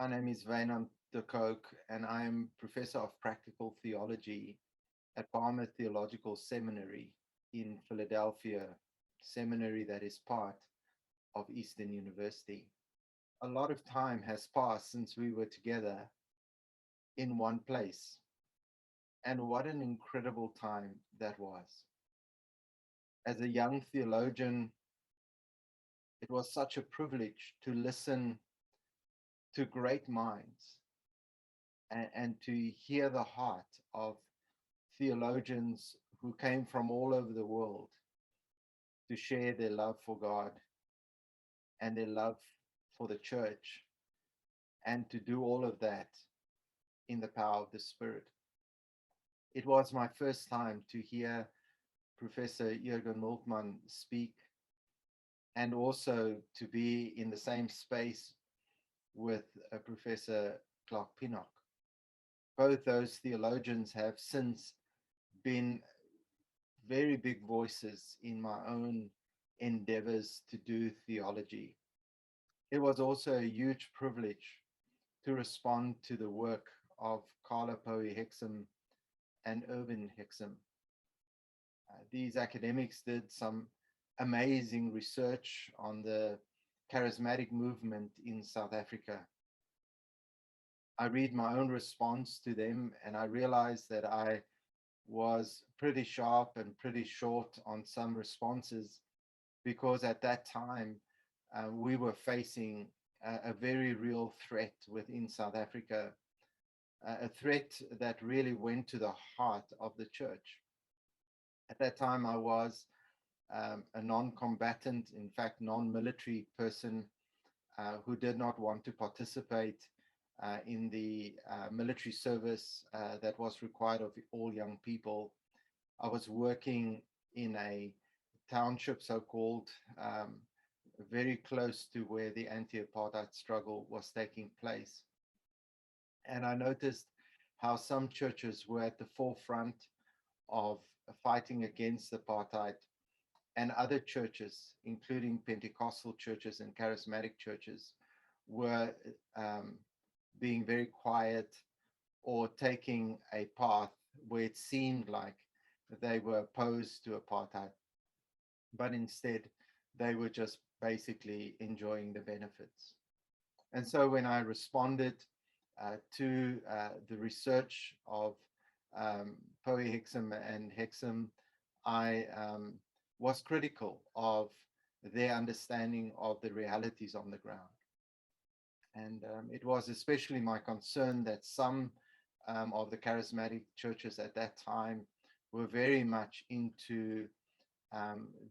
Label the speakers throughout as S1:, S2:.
S1: My name is Wynand Kock, and I am Professor of Practical Theology at Palmer Theological Seminary in Philadelphia, seminary that is part of Eastern University. A lot of time has passed since we were together in one place, and what an incredible time that was. As a young theologian, it was such a privilege to listen to great minds and to hear the heart of theologians who came from all over the world to share their love for God and their love for the church, and to do all of that in the power of the Spirit. It was my first time to hear Professor Jürgen Moltmann speak, and also to be in the same space with Professor Clark Pinnock. Both those theologians have since been very big voices in my own endeavors to do theology. It was also a huge privilege to respond to the work of Carla Poe Hexam and Irvin Hexam. These academics did some amazing research on the charismatic movement in South Africa. I read my own response to them and I realized that I was pretty sharp and pretty short on some responses, because at that time we were facing a very real threat within South Africa, a threat that really went to the heart of the church. At that time, I was a non-combatant, in fact, non-military person who did not want to participate in the military service that was required of all young people. I was working in a township, so-called, very close to where the anti-apartheid struggle was taking place. And I noticed how some churches were at the forefront of fighting against apartheid, and other churches, including Pentecostal churches and charismatic churches, were being very quiet or taking a path where it seemed like they were opposed to apartheid, but instead they were just basically enjoying the benefits. And so when I responded to the research of Poe Hexam and Hexam, I was critical of their understanding of the realities on the ground. And it was especially my concern that some of the charismatic churches at that time were very much into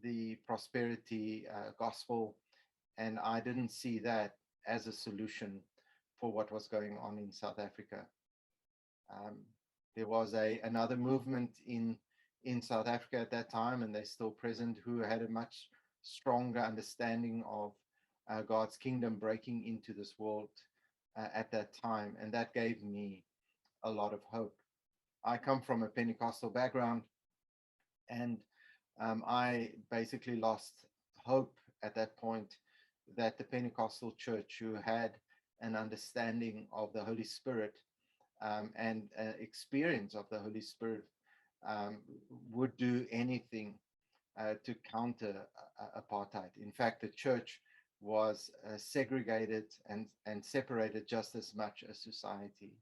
S1: the prosperity gospel, and I didn't see that as a solution for what was going on in South Africa. There was another movement in South Africa at that time, and they're still present, who had a much stronger understanding of God's kingdom breaking into this world at that time, and that gave me a lot of hope. I come from a Pentecostal background, and I basically lost hope at that point that the Pentecostal church, who had an understanding of the Holy Spirit and experience of the Holy Spirit, would do anything to counter apartheid. In fact, the church was segregated and separated just as much as society.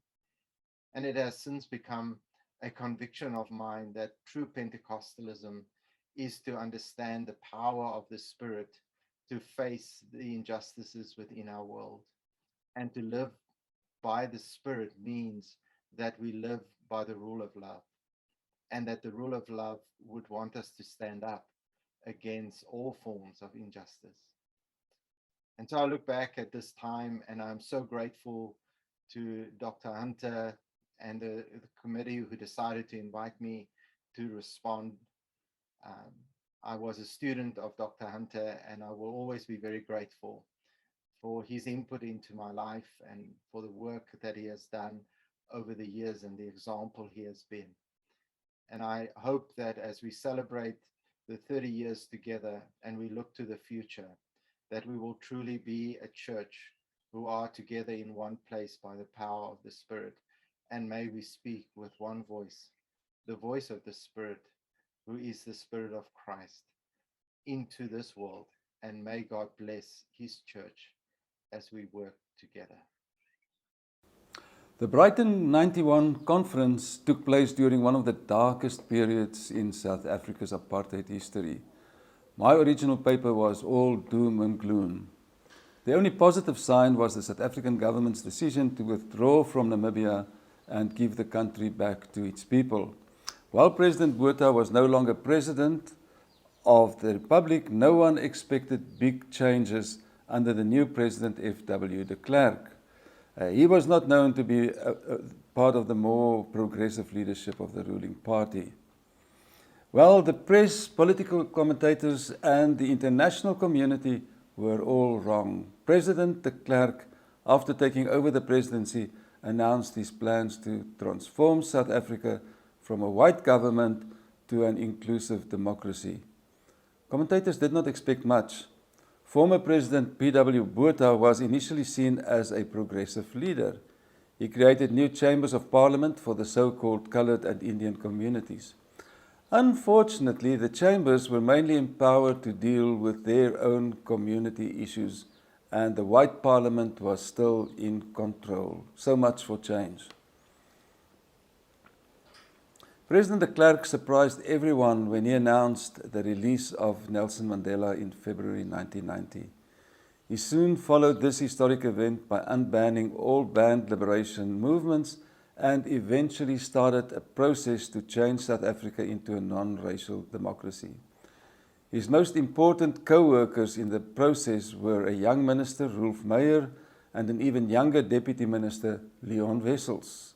S1: And it has since become a conviction of mine that true Pentecostalism is to understand the power of the Spirit to face the injustices within our world. And to live by the Spirit means that we live by the rule of love, and that the rule of love would want us to stand up against all forms of injustice. And so I look back at this time, and I'm so grateful to Dr. Hunter and the committee who decided to invite me to respond. I was a student of Dr. Hunter, and I will always be very grateful for his input into my life and for the work that he has done over the years and the example he has been. And I hope that as we celebrate the 30 years together and we look to the future, that we will truly be a church who are together in one place by the power of the Spirit, and may we speak with one voice, the voice of the Spirit, who is the Spirit of Christ, into this world, and may God bless his church as we work together.
S2: The Brighton 91 conference took place during one of the darkest periods in South Africa's apartheid history. My original paper was all doom and gloom. The only positive sign was the South African government's decision to withdraw from Namibia and give the country back to its people. While President Botha was no longer president of the Republic, no one expected big changes under the new President F.W. de Klerk. He was not known to be part of the more progressive leadership of the ruling party. Well, the press, political commentators, and the international community were all wrong. President de Klerk, after taking over the presidency, announced his plans to transform South Africa from a white government to an inclusive democracy. Commentators did not expect much. Former President P.W. Botha was initially seen as a progressive leader. He created new chambers of parliament for the so-called coloured and Indian communities. Unfortunately, the chambers were mainly empowered to deal with their own community issues, and the white parliament was still in control. So much for change. President de Klerk surprised everyone when he announced the release of Nelson Mandela in February 1990. He soon followed this historic event by unbanning all banned liberation movements and eventually started a process to change South Africa into a non-racial democracy. His most important co-workers in the process were a young minister, Rolf Meyer, and an even younger deputy minister, Leon Wessels.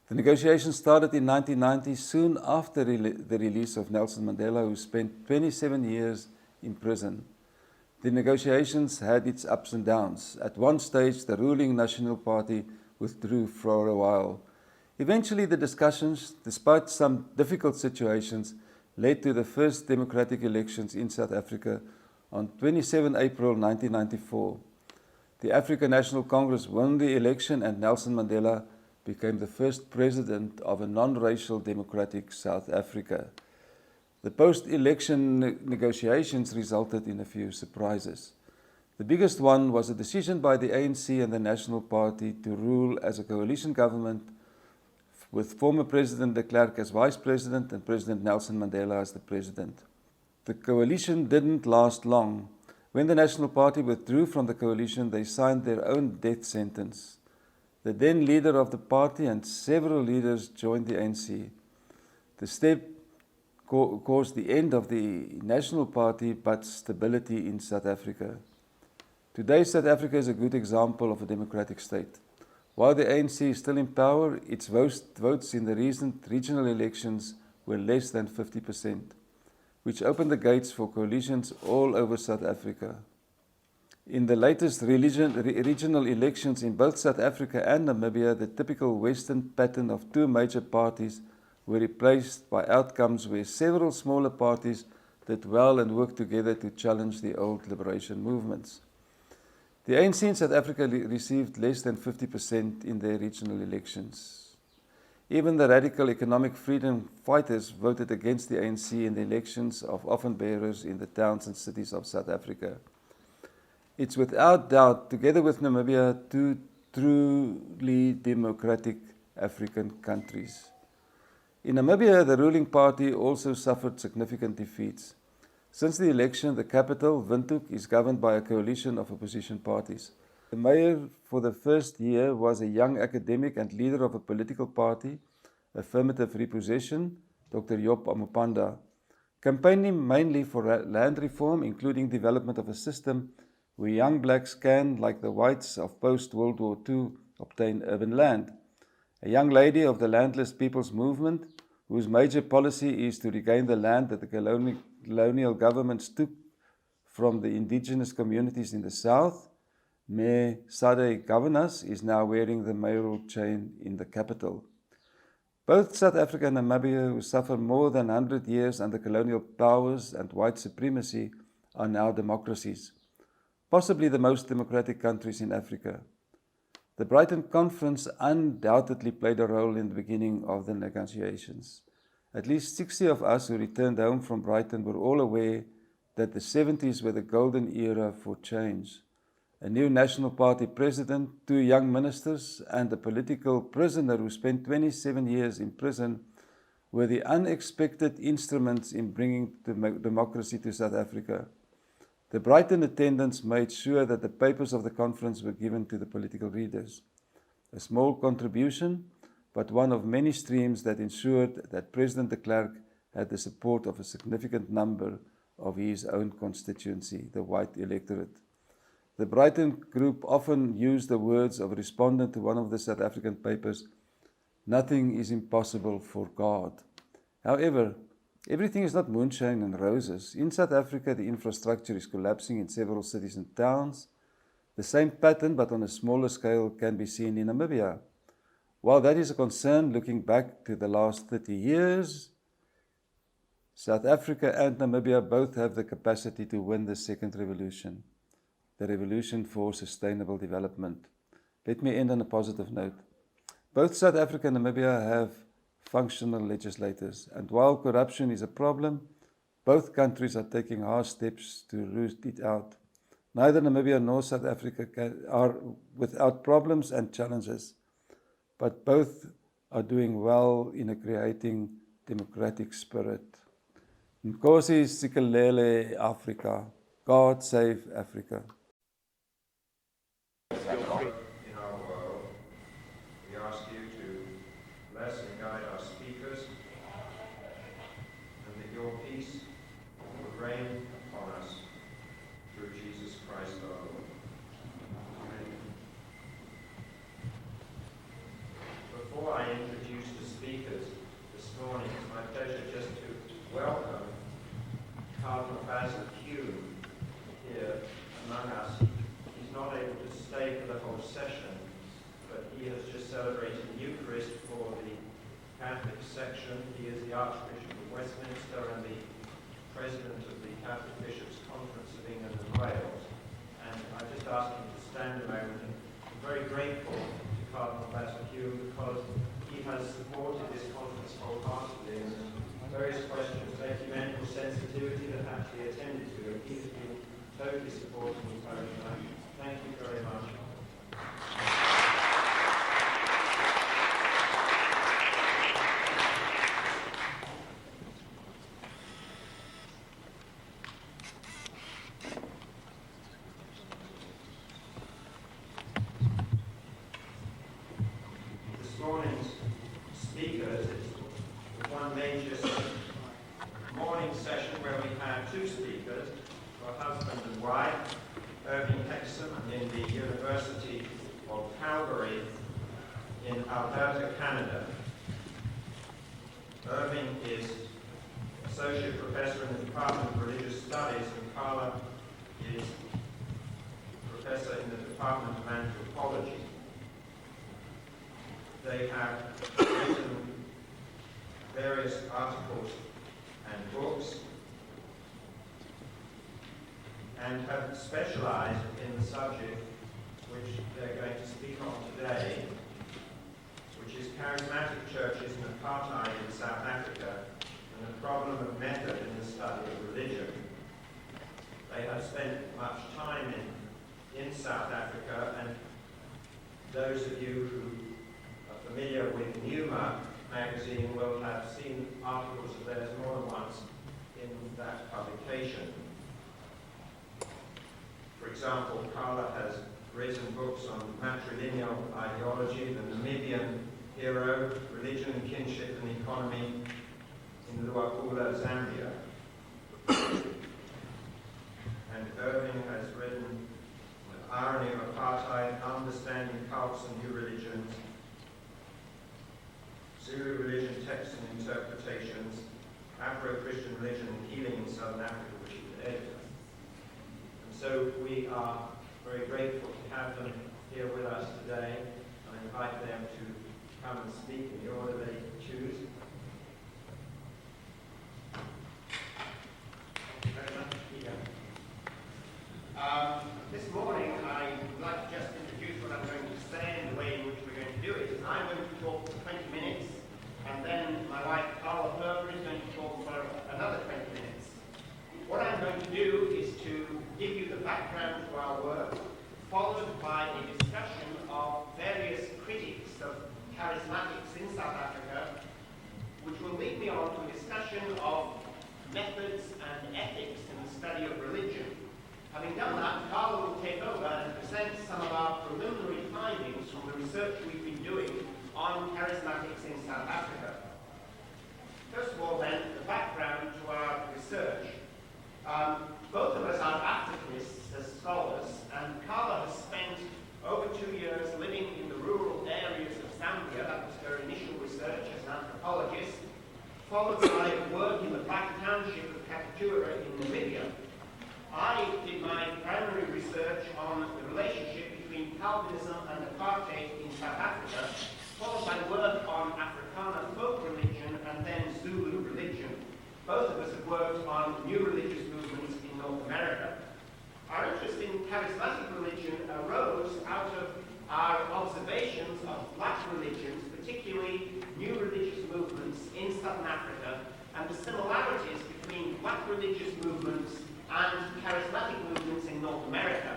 S2: The negotiations started in 1990, soon after the release of Nelson Mandela, who spent 27 years in prison. The negotiations had its ups and downs. At one stage, the ruling National Party withdrew for a while. Eventually, the discussions, despite some difficult situations, led to the first democratic elections in South Africa on 27 April 1994. The African National Congress won the election, and Nelson Mandela became the first president of a non-racial democratic South Africa. The post-election negotiations resulted in a few surprises. The biggest one was a decision by the ANC and the National Party to rule as a coalition government with former President de Klerk as vice president and President Nelson Mandela as the president. The coalition didn't last long. When the National Party withdrew from the coalition, they signed their own death sentence. The then leader of the party and several leaders joined the ANC. The step caused the end of the National Party, but stability in South Africa. Today, South Africa is a good example of a democratic state. While the ANC is still in power, its votes in the recent regional elections were less than 50%, which opened the gates for coalitions all over South Africa. In the latest regional elections in both South Africa and Namibia, the typical Western pattern of two major parties were replaced by outcomes where several smaller parties did well and worked together to challenge the old liberation movements. The ANC in South Africa received less than 50% in their regional elections. Even the radical economic freedom fighters voted against the ANC in the elections of often bearers in the towns and cities of South Africa. It's without doubt, together with Namibia, two truly democratic African countries. In Namibia, the ruling party also suffered significant defeats. Since the election, the capital, Windhoek, is governed by a coalition of opposition parties. The mayor for the first year was a young academic and leader of a political party, Affirmative Repossession, Dr. Job Amopanda, campaigning mainly for land reform, including development of a system where young blacks can, like the whites of post-World War II, obtain urban land. A young lady of the landless people's movement, whose major policy is to regain the land that the colonial governments took from the indigenous communities in the south, Mayor Sade Governas, is now wearing the mayoral chain in the capital. Both South Africa and Namibia, who suffered more than 100 years under colonial powers and white supremacy, are now democracies, possibly the most democratic countries in Africa. The Brighton conference undoubtedly played a role in the beginning of the negotiations. At least 60 of us who returned home from Brighton were all aware that the 70s were the golden era for change. A new National Party president, 2 young ministers, and a political prisoner who spent 27 years in prison were the unexpected instruments in bringing democracy to South Africa. The Brighton attendants made sure that the papers of the conference were given to the political readers. A small contribution, but one of many streams that ensured that President de Klerk had the support of a significant number of his own constituency, the white electorate. The Brighton group often used the words of a respondent to one of the South African papers, "Nothing is impossible for God." However, everything is not moonshine and roses. In South Africa, the infrastructure is collapsing in several cities and towns. The same pattern, but on a smaller scale, can be seen in Namibia. While that is a concern looking back to the last 30 years, South Africa and Namibia both have the capacity to win the second revolution, the revolution for sustainable development. Let me end on a positive note. Both South Africa and Namibia have functional legislators, and while corruption is a problem, both countries are taking hard steps to root it out. Neither Namibia nor South Africa are without problems and challenges, but both are doing well in creating democratic spirit. Nkosi sikelele Africa. God save Africa.
S3: In our world, we ask you to bless and guide our speakers, and that your peace will reign upon us through Jesus Christ our Lord. Amen. Before I introduce the speakers this morning, it's my pleasure just to welcome Cardinal Basil Hume here among us. He's not able to stay for the whole session, but he has just celebrated the Eucharist for the Catholic section. He is the Archbishop of Westminster and the President of the Catholic Bishops' Conference of England and Wales. And I just asked him to stand a moment. I'm very grateful to Cardinal Basil Hume because he has supported this conference wholeheartedly and various questions of ecumenical sensitivity that have to be attended to. And he has been totally supporting me. Thank you very much. This morning's speakers is one major morning session where we have 2 speakers, a husband and wife, Irving Hexham in the University of Calgary in Alberta, Canada. Irving is Associate Professor in the Department of Religious Studies, and Carla is Professor in the Department of Anthropology. They have written various articles and books, and have specialized in the subject which they're going to speak on today, which is charismatic churches and apartheid in South Africa, and the problem of method in the study of religion. They have spent much time in South Africa, and those of you who are familiar with Numa magazine will have seen articles of theirs more than once in that publication. For example, Carla has written books on matrilineal ideology, the Namibian hero, religion, kinship and economy in Luapula, Zambia. And Irving has written The Irony of Apartheid, Understanding Cults and New Religions, Zulu Religion Texts and Interpretations, Afro-Christian Religion and Healing in Southern Africa, which is the editor. So we are very grateful to have them here with us today, and I invite them to come and speak in the order they choose. Thank you very much, Peter. This morning I would like to just introduce what I'm going to say, and
S4: research we've been doing on charismatics in South Africa. First of all, then, the background to our research. Both of us are Africanists as scholars, and Carla has spent over 2 years living in the rural areas of Zambia. That was her initial research as an anthropologist, followed by work in the Black Township of Kapchorwa in Namibia. I did my primary research on the relationship between Calvinism and apartheid in South Africa, followed by work on Afrikaner folk religion and then Zulu religion. Both of us have worked on new religious movements in North America. Our interest in charismatic religion arose out of our observations of black religions, particularly new religious movements in Southern Africa, and the similarities between black religious movements and charismatic movements in North America.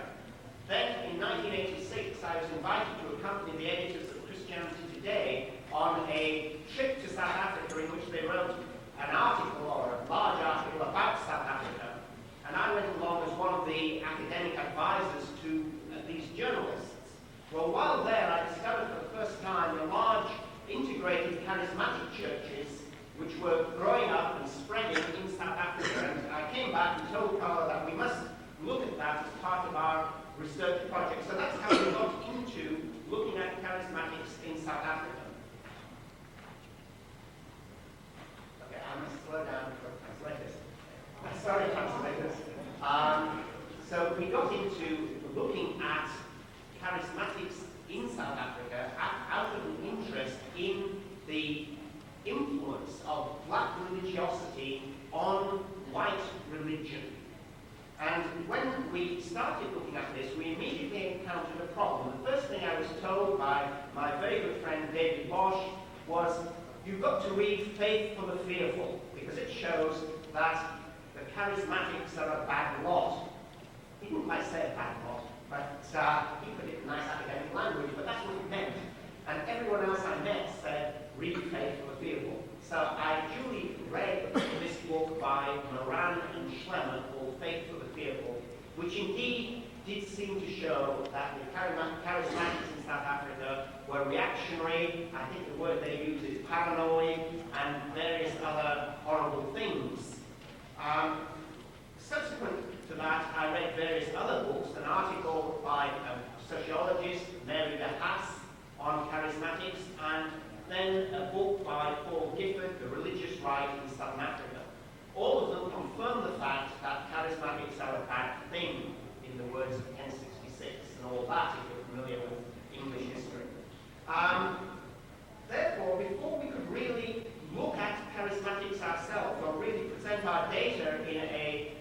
S4: Then, in 1986, I was invited to accompany the editors of Christianity Today on a trip to South Africa in which they wrote an article, or a large article, about South Africa. And I went along as one of the academic advisors to these journalists. Well, while there, I discovered for the first time the large integrated charismatic churches which were growing up and spreading in South Africa. And I came back and told Carla that we must look at that as part of our research project. So that's how we got into looking at charismatics in South Africa. Okay, I must slow down for translators. Sorry, translators. So we got into looking at charismatics in South Africa out of an interest in the influence of black religiosity on white religion. And when we started looking at this, we immediately encountered a problem. The first thing I was told by my very good friend David Bosch was, you've got to read Faith for the Fearful, because it shows that the charismatics are a bad lot. He didn't quite say a bad lot, but he put it in nice academic language, but that's what it meant. And everyone else I met said, read Faith for the Fearful. So I duly read this book by Moran and Schlemmer called Faith for the Fearful, which indeed did seem to show that the charismatics in South Africa were reactionary. I think the word they use is paranoid, and various other horrible things. Subsequent to that, I read various other books, an article by a sociologist, Mary de Haas, on charismatics, and then a book by Paul Gifford, The Religious Right in Southern Africa. All of them confirm the fact that charismatics are a bad thing, in the words of 1066, and all that, if you're familiar with English history. Therefore, before we could really look at charismatics ourselves, or really present our data in a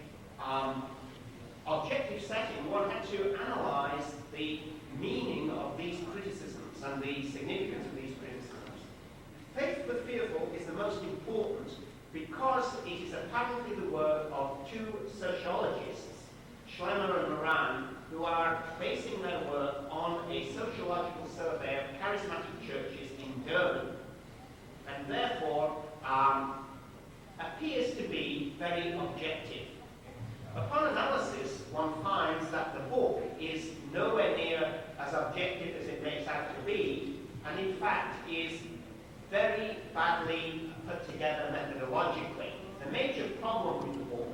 S4: objective setting, one had to analyze the meaning of these criticisms and the significance of these criticisms. Faith for the Fearful is the most important because it is apparently the work of two sociologists, Schlemmer and Moran, who are basing their work on a sociological survey of charismatic churches in Durban, and therefore appears to be very objective. Upon analysis, one finds that the book is nowhere near as objective as it makes out to be, and in fact is very badly put together methodologically. The major problem with the book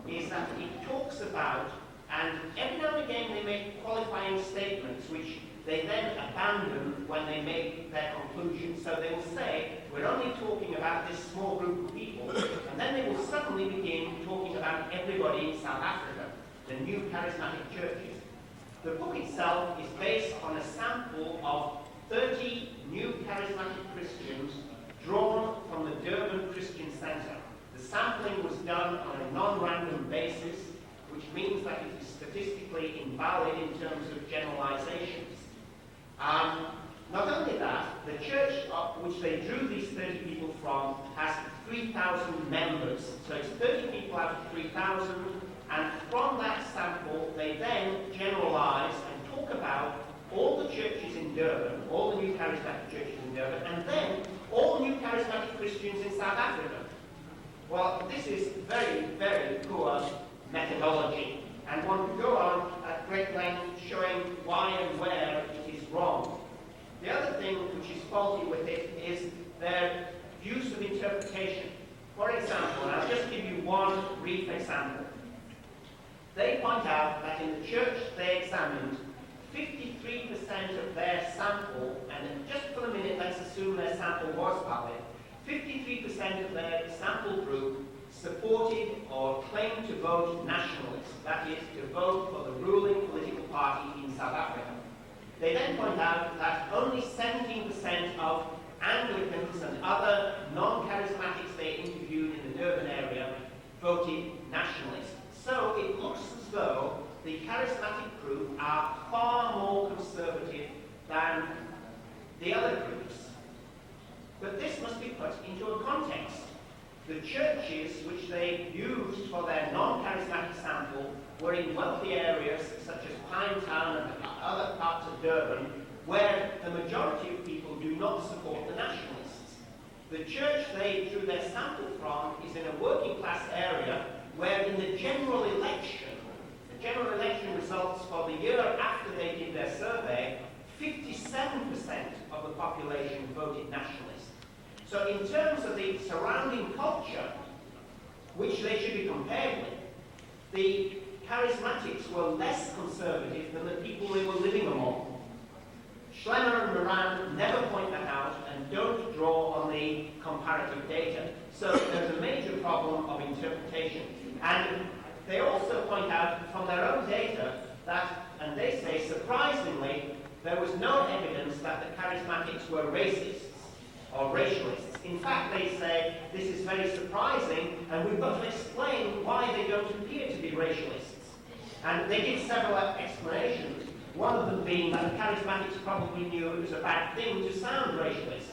S4: is that it talks about, and every now and again they make qualifying statements which they then abandon when they make their conclusions. So they will say, we're only talking about this small group of people, and then they will suddenly begin talking about everybody in South Africa, the new charismatic churches. The book itself is based on a sample of 30 new charismatic Christians drawn from the Durban Christian Center. The sampling was done on a non-random basis, which means that it is statistically invalid in terms of generalizations. Not only that, the church which they drew these 30 people from has 3,000 members. So it's 30 people out of 3,000, and from that sample they then generalize and talk about all the churches in Durban, all the new charismatic churches in Durban, and then all new charismatic Christians in South Africa. Well, this is very, very poor methodology, and one could go on at great length showing why and where it is wrong. The use of interpretation. For example, and I'll just give you one brief example. They point out that in the church they examined, 53% of their sample, and just for a minute let's assume their sample was valid, 53% of their sample group supported or claimed to vote nationalist, that is, to vote for the ruling political party in South Africa. They then point out that only 17% of Anglicans and other non-charismatics they interviewed in the Durban area voted nationalist. So it looks as though the charismatic group are far more conservative than the other groups. But this must be put into a context. The churches which they used for their non-charismatic sample were in wealthy areas such as Pinetown and other parts of Durban, where the majority of people do not support the nationalists. The church they drew their sample from is in a working class area where in the general election results for the year after they did their survey, 57% of the population voted nationalist. So in terms of the surrounding culture, which they should be compared with, the charismatics were less conservative than the people they were living among. Schlemmer and Moran never point that out and don't draw on the comparative data. So there's a major problem of interpretation. And they also point out from their own data that, and they say surprisingly, there was no evidence that the charismatics were racists or racialists. In fact, they say this is very surprising and we've got to explain why they don't appear to be racialists. And they give several explanations, one of them being that the charismatics probably knew it was a bad thing to sound racialist.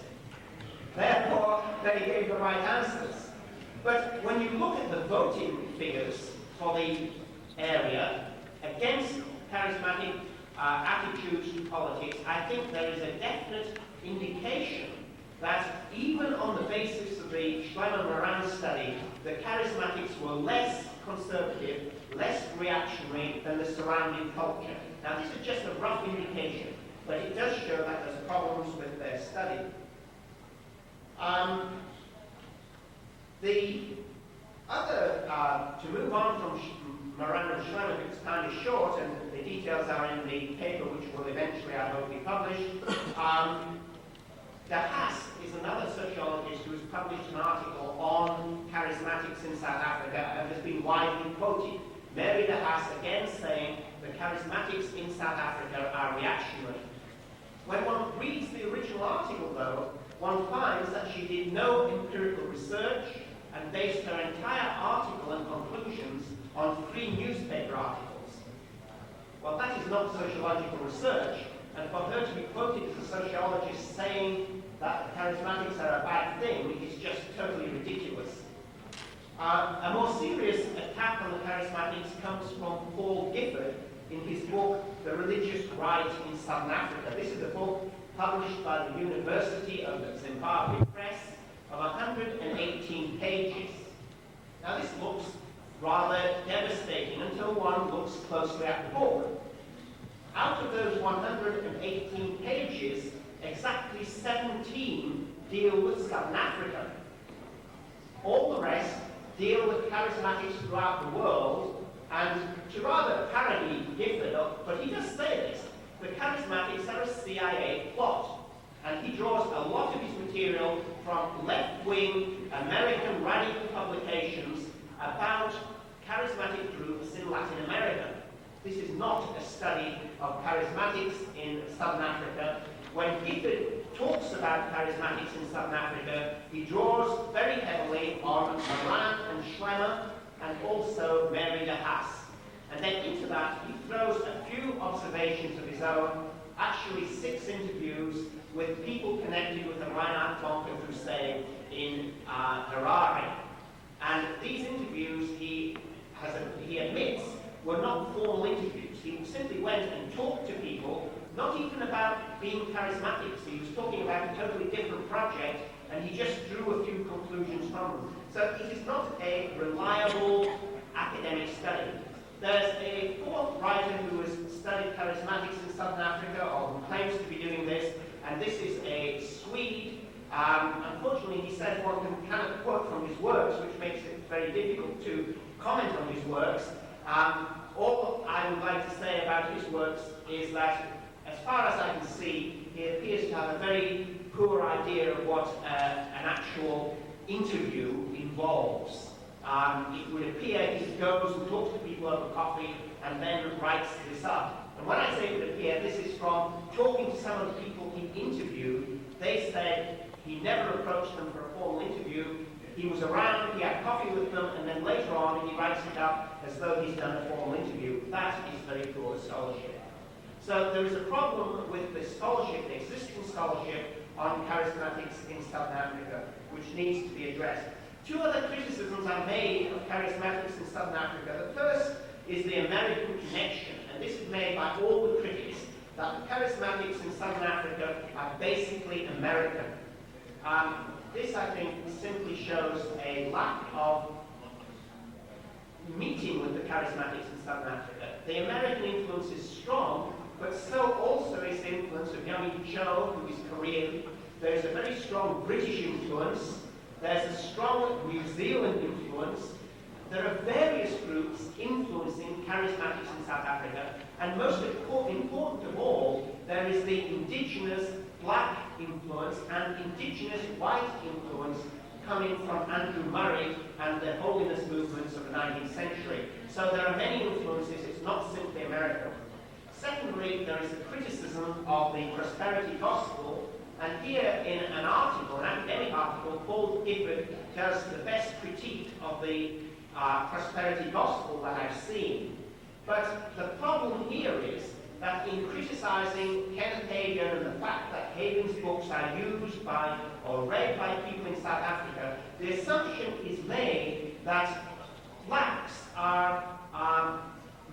S4: Therefore, they gave the right answers. But when you look at the voting figures for the area against charismatic attitudes to politics, I think there is a definite indication that even on the basis of the Schlemmer-Moran study, the charismatics were less conservative, less reactionary than the surrounding culture. Now, this is just a rough indication, but it does show that there's problems with their study. The other, to move on from Moran and Schlemmer, because time is short and the details are in the paper which will eventually, I hope, be published. De Haas is another sociologist who has published an article on charismatics in South Africa and has been widely quoted. Mary De Haas again saying the charismatics in South Africa are reactionary. When one reads the original article, though, one finds that she did no empirical research and based her entire article and conclusions on 3 newspaper articles. Well, that is not sociological research, and for her to be quoted as a sociologist saying that the charismatics are a bad thing is just totally ridiculous. A more serious attack on the charismatics comes from Paul Gifford in his book, The Religious Right in Southern Africa. This is a book published by the University of Zimbabwe Press of 118 pages. Now this looks rather devastating until one looks closely at the book. Out of those 118 pages, exactly 17 deal with Southern Africa. All the rest deal with charismatics throughout the world, and to rather parody Gifford, but he does say this, the charismatics are a CIA plot, and he draws a lot of his material from left-wing American radical publications about charismatic groups in Latin America. This is not a study of charismatics in Southern Africa. When Gifford talks about charismatics in Southern Africa, he draws very heavily on Moran and Schlemmer and also Mary De Haas. And then into that, he throws a few observations of his own, actually 6 interviews with people connected with the Reinhard Bonker Crusade in Harare. And these interviews, he admits, were not formal interviews. He simply went and talked to people, not even about being charismatics. He was talking about a totally different project, and he just drew a few conclusions from them. So it is not a reliable academic study. There's a 4th writer who has studied charismatics in Southern Africa, or who claims to be doing this, and this is a Swede. Unfortunately, he says one cannot quote from his works, which makes it very difficult to comment on his works. All I would like to say about his works is that, as far as I can see, he appears to have a very poor idea of what an actual interview involves. It would appear he goes and talks to people over coffee and then writes this up. And when I say it would appear, this is from talking to some of the people he interviewed. They said he never approached them for a formal interview. He was around, he had coffee with them, and then later on he writes it up as though he's done a formal interview. That is very poor scholarship. So there is a problem with the scholarship, the existing scholarship on charismatics in South Africa, which needs to be addressed. Two other criticisms are made of charismatics in Southern Africa. The first is the American connection, and this is made by all the critics, that the charismatics in Southern Africa are basically American. This, I think, simply shows a lack of meeting with the charismatics in Southern Africa. The American influence is strong, but so also is the influence of young Joe, who is Korean. There's a very strong British influence. There's a strong New Zealand influence. There are various groups influencing charismatics in South Africa, and most important of all, there is the indigenous black influence and indigenous white influence coming from Andrew Murray and the holiness movements of the 19th century. So there are many influences, it's not simply American. Secondly, there is a criticism of the prosperity gospel, and here in an article, an academic article, Paul Gifford does the best critique of the prosperity gospel that I've seen. But the problem here is that in criticizing Kenneth Hagin and the fact that Hagin's books are used by or read by people in South Africa, the assumption is made that blacks are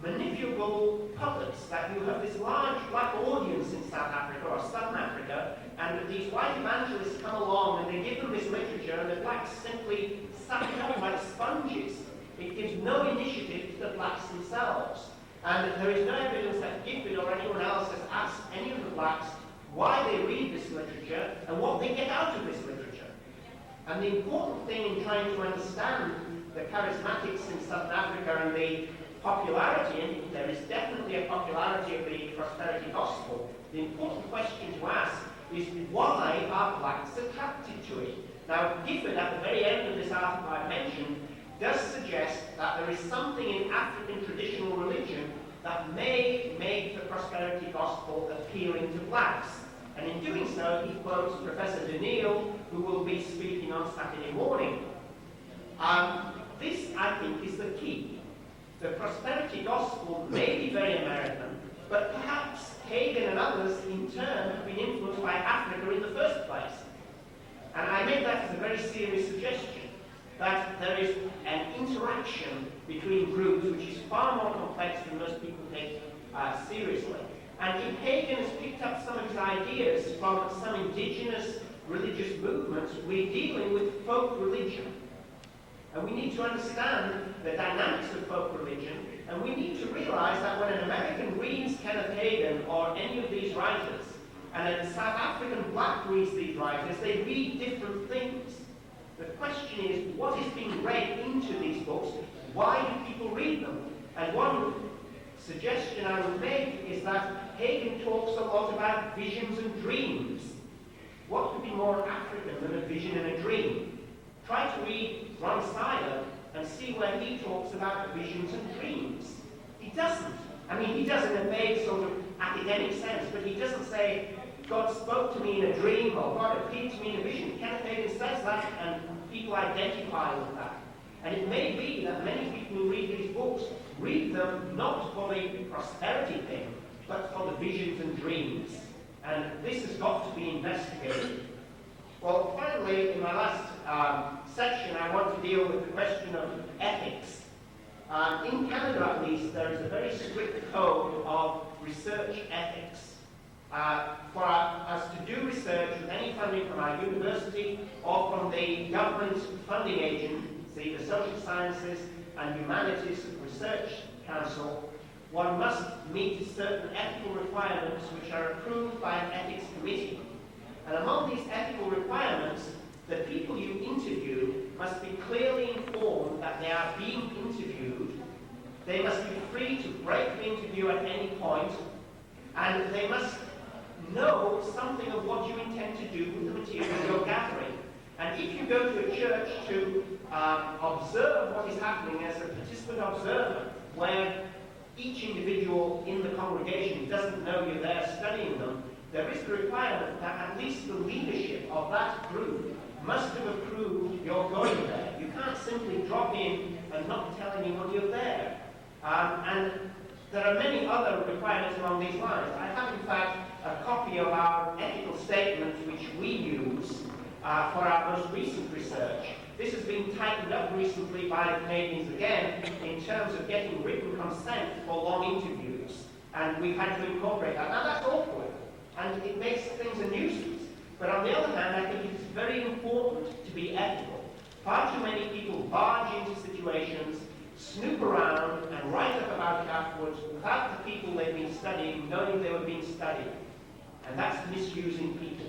S4: manipulable puppets, that you have this large black audience in South Africa or Southern Africa, and these white evangelists come along and they give them this literature, and the blacks simply suck it up like sponges. It gives no initiative to the blacks themselves. And there is no evidence that Gifford or anyone else has asked any of the blacks why they read this literature and what they get out of this literature. And the important thing in trying to understand the charismatics in Southern Africa and the popularity, and there is definitely a popularity of the prosperity gospel, the important question to ask is why are blacks attracted to it? Now, Gifford, at the very end of this article I mentioned, does suggest that there is something in African traditional religion that may make the prosperity gospel appealing to blacks. And in doing so, he quotes Professor Daniel, who will be speaking on Saturday morning. This, I think, is the key. The prosperity gospel may be very American, but perhaps Hagin and others, in turn, have been influenced by Africa in the first place. And I make that as a very serious suggestion, that there is an interaction between groups which is far more complex than most people take seriously. And if Hagin has picked up some of his ideas from some indigenous religious movements, we're dealing with folk religion. And we need to understand the dynamics of folk religion, and we need to realize that when an American reads Kenneth Hagin or any of these writers, and a South African black reads these writers, they read different things. The question is, what is being read into these books? Why do people read them? And one suggestion I would make is that Hagin talks a lot about visions and dreams. What could be more African than a vision and a dream? Try to read Ron Seiler and see where he talks about visions and dreams. He doesn't. I mean, he does in a vague sort of academic sense, but he doesn't say, God spoke to me in a dream or God appeared to me in a vision. Kenneth Hagin says that, and people identify with that. And it may be that many people who read these books read them not for the prosperity thing, but for the visions and dreams. And this has got to be investigated. Well, finally, in my last section, I want to deal with the question of ethics. In Canada, at least, there is a very strict code of research ethics. For us to do research with any funding from our university or from the government funding agency, the Social Sciences and Humanities Research Council, one must meet certain ethical requirements which are approved by an ethics committee. And among these ethical requirements, the people you interview must be clearly informed that they are being interviewed. They must be free to break the interview at any point, and they must know something of what you intend to do with the material you're gathering. And if you go to a church to observe what is happening as a participant observer, where each individual in the congregation doesn't know you're there studying them, there is the requirement that at least the leadership of that group must have approved you're going there. You can't simply drop in and not tell anyone you're there. And there are many other requirements along these lines. I have, in fact, a copy of our ethical statement which we use for our most recent research. This has been tightened up recently by the Canadians again in terms of getting written consent for long interviews. And we've had to incorporate that. Now that's awkward, and it makes things a nuisance. But on the other hand, I think it's very important to be ethical. Far too many people barge into situations, snoop around, and write up about it afterwards without the people they've been studying knowing they were being studied. And that's misusing people.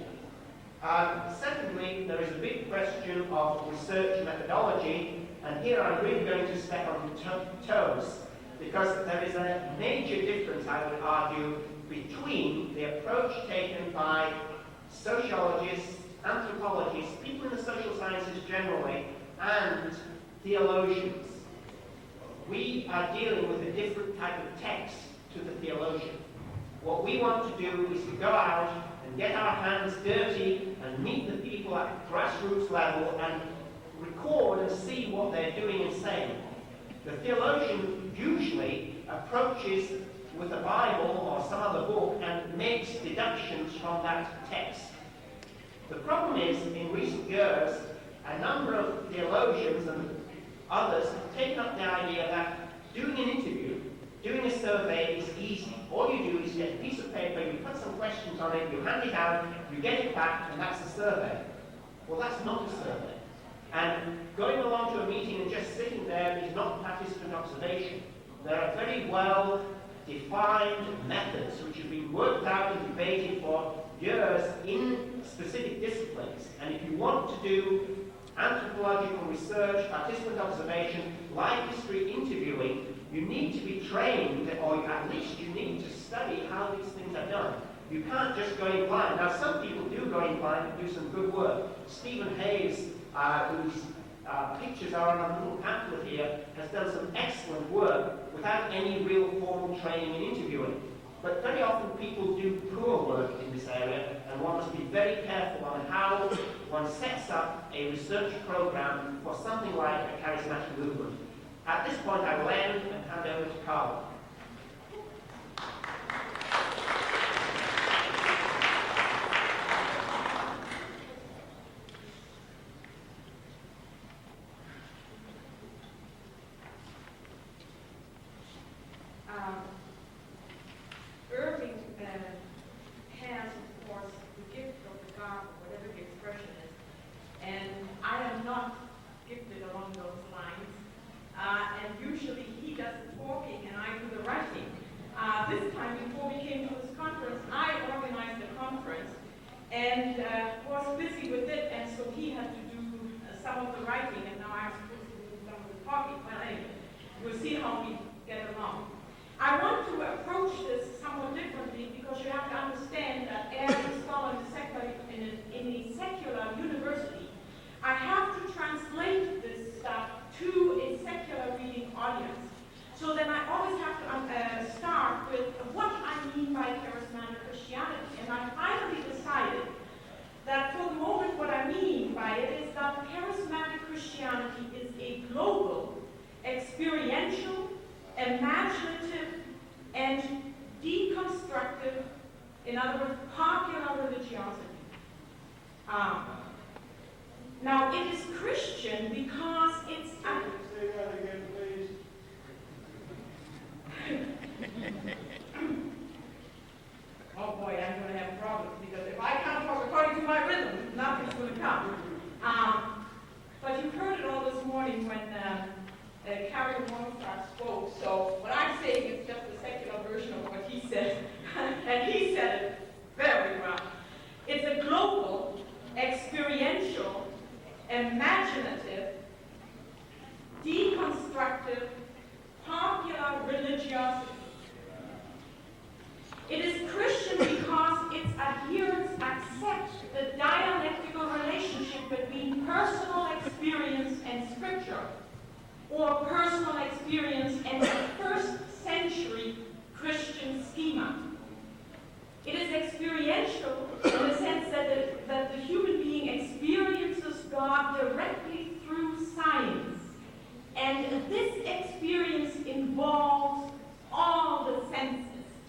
S4: Secondly, there is a big question of research methodology, and here I'm really going to step on toes, because there is a major difference, I would argue, between the approach taken by sociologists, anthropologists, people in the social sciences generally, and theologians. We are dealing with a different type of text to the theologian. What we want to do is to go out and get our hands dirty and meet the people at grassroots level and record and see what they're doing and saying. The theologian usually approaches with the Bible or some other book and makes deductions from that text. The problem is, in recent years, a number of theologians and others have taken up the idea that doing an interview, doing a survey is easy. All you do is get a piece of paper, you put some questions on it, you hand it out, you get it back, and that's a survey. Well, that's not a survey. And going along to a meeting and just sitting there is not participant observation. There are very well-defined methods which have been worked out and debated for years in specific disciplines. And if you want to do anthropological research, participant observation, life history interviewing, you need to be trained, or at least you need to study how these things are done. You can't just go in blind. Now, some people do go in blind and do some good work. Stephen Hayes, whose pictures are on a little pamphlet here, has done some excellent work without any real formal training in interviewing. But very often people do poor work in this area, and one must be very careful on how one sets up a research program for something like a charismatic movement. At this point, I will end and hand over to Carl.
S5: Irving has, of course, the gift of the God, whatever the expression is, and I am not gifted along those lines. And usually he does the talking and I do the writing. This time, before we came to this conference, I organized the conference and was busy with it, and so he had to do some of the writing, and now I'm supposed to do some of the talking. Well, anyway, we'll see how we get along. I want to approach this somewhat differently because you have to understand that as a scholar in a secular university, I have to translate this stuff to a secular reading audience. So then I always have to start with what I mean by charismatic Christianity. And I finally decided that for the moment what I mean by it is that charismatic Christianity is a global, experiential, imaginative, and deconstructive, in other words, popular religiosity. Now, it is Christian because it's...
S3: Say that again, please.
S5: Oh boy, I'm going to have problems, because if I can't talk according to my rhythm, nothing's going to come. But you heard it all this morning when Carrie Wynand spoke, so what I'm saying is just a secular version of what he said, and he said it very well. It's a global, experiential, imaginative, deconstructive, popular religiosity. It is Christian because its adherents accept the dialectical relationship between personal experience and scripture, or personal experience and the first century Christian schema. It is experiential in the sense that the human being experiences God directly through science. And this experience involves all the senses.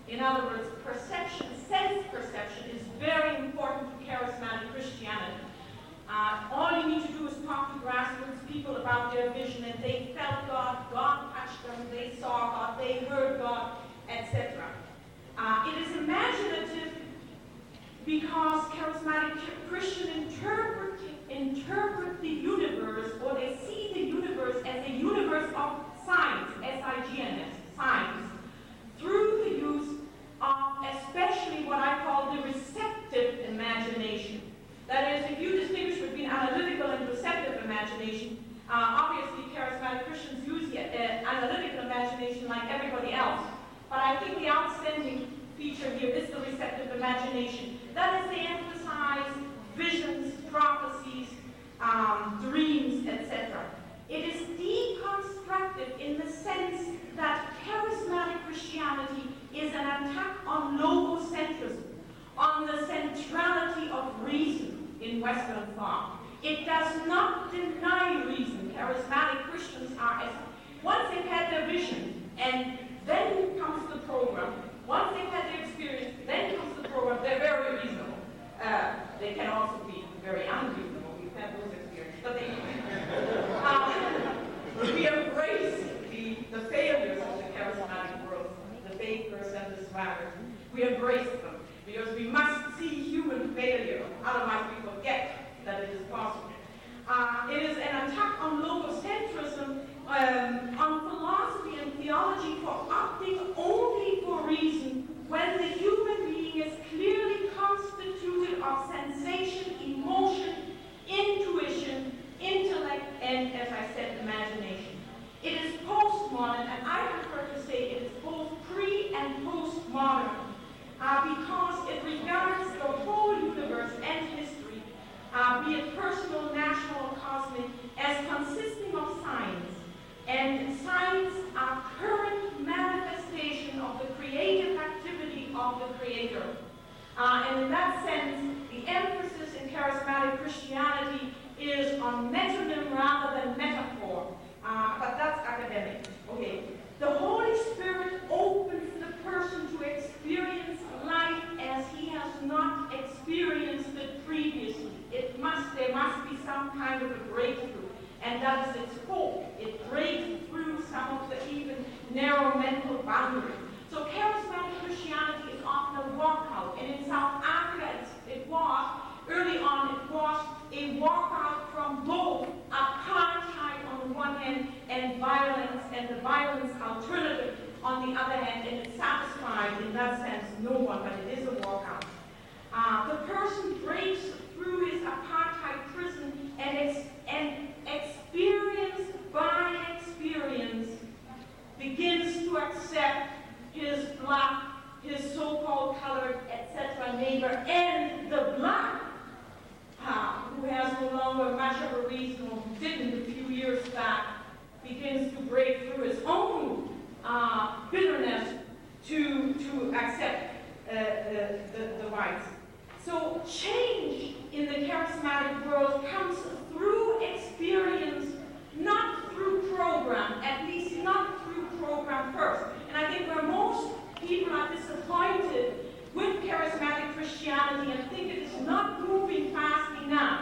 S5: In other words, perception, sense perception is very important to charismatic Christianity. All you need to do is talk to grassroots people about their vision, and they felt God, God touched them, they saw God, they heard God, etc. It is imaginative because charismatic Christians interpret the universe, or they see the universe as a universe of signs, S-I-G-N-S, signs, through the use of especially what I call the receptive imagination. That is, if you distinguish between analytical and receptive imagination, obviously charismatic Christians use the analytical imagination like everybody else. But I think the outstanding feature here is the receptive imagination. That is, they emphasize visions, prophecies, dreams, etc. It is deconstructive in the sense that charismatic Christianity is an attack on logocentrism, on the centrality of reason in Western thought. It does not deny reason. Charismatic Christians are, once they've had their vision, and then comes the program. Once they've had their experience, then comes the program. They're very reasonable. They can also be very unreasonable. We've had those experiences. But we embrace the failures of the charismatic world, the fakers and the swaggers. We embrace them because we must see human failure. Otherwise, we forget that it is possible. It is an attack on logocentrism, on philosophy and theology for opting only for reason when the human being is clearly constituted of sensation, emotion, intuition, intellect, and, as I said, imagination. It is postmodern, and I prefer to say it is both pre- and postmodern, because it regards the whole universe and history, be it personal, national, or cosmic, as consisting of signs. And signs are current manifestation of the creative activity of the Creator. And in that sense, the emphasis in charismatic Christianity is on metonym rather than metaphor. But that's academic. Okay. The Holy Spirit opens the person to experience life as he has not experienced it previously. There must be some kind of a breakthrough, and that is its hope. It breaks through some of the even narrow mental boundaries. So charismatic Christianity is often a walkout, and in South Africa early on it was a walkout from both apartheid on the one hand and violence, and the violence alternative on the other hand, and it satisfied in that sense no one, but it is a walkout. The person breaks through his apartheid prison and experience by experience begins to accept his black, his so-called colored, etc. neighbor, and the black, who has no longer much of a reason, or didn't a few years back, begins to break through his own bitterness to accept the whites. So change in the charismatic world comes through experience, not through program, at least not through program first. And I think where most people are disappointed with charismatic Christianity and think it is not moving fast enough,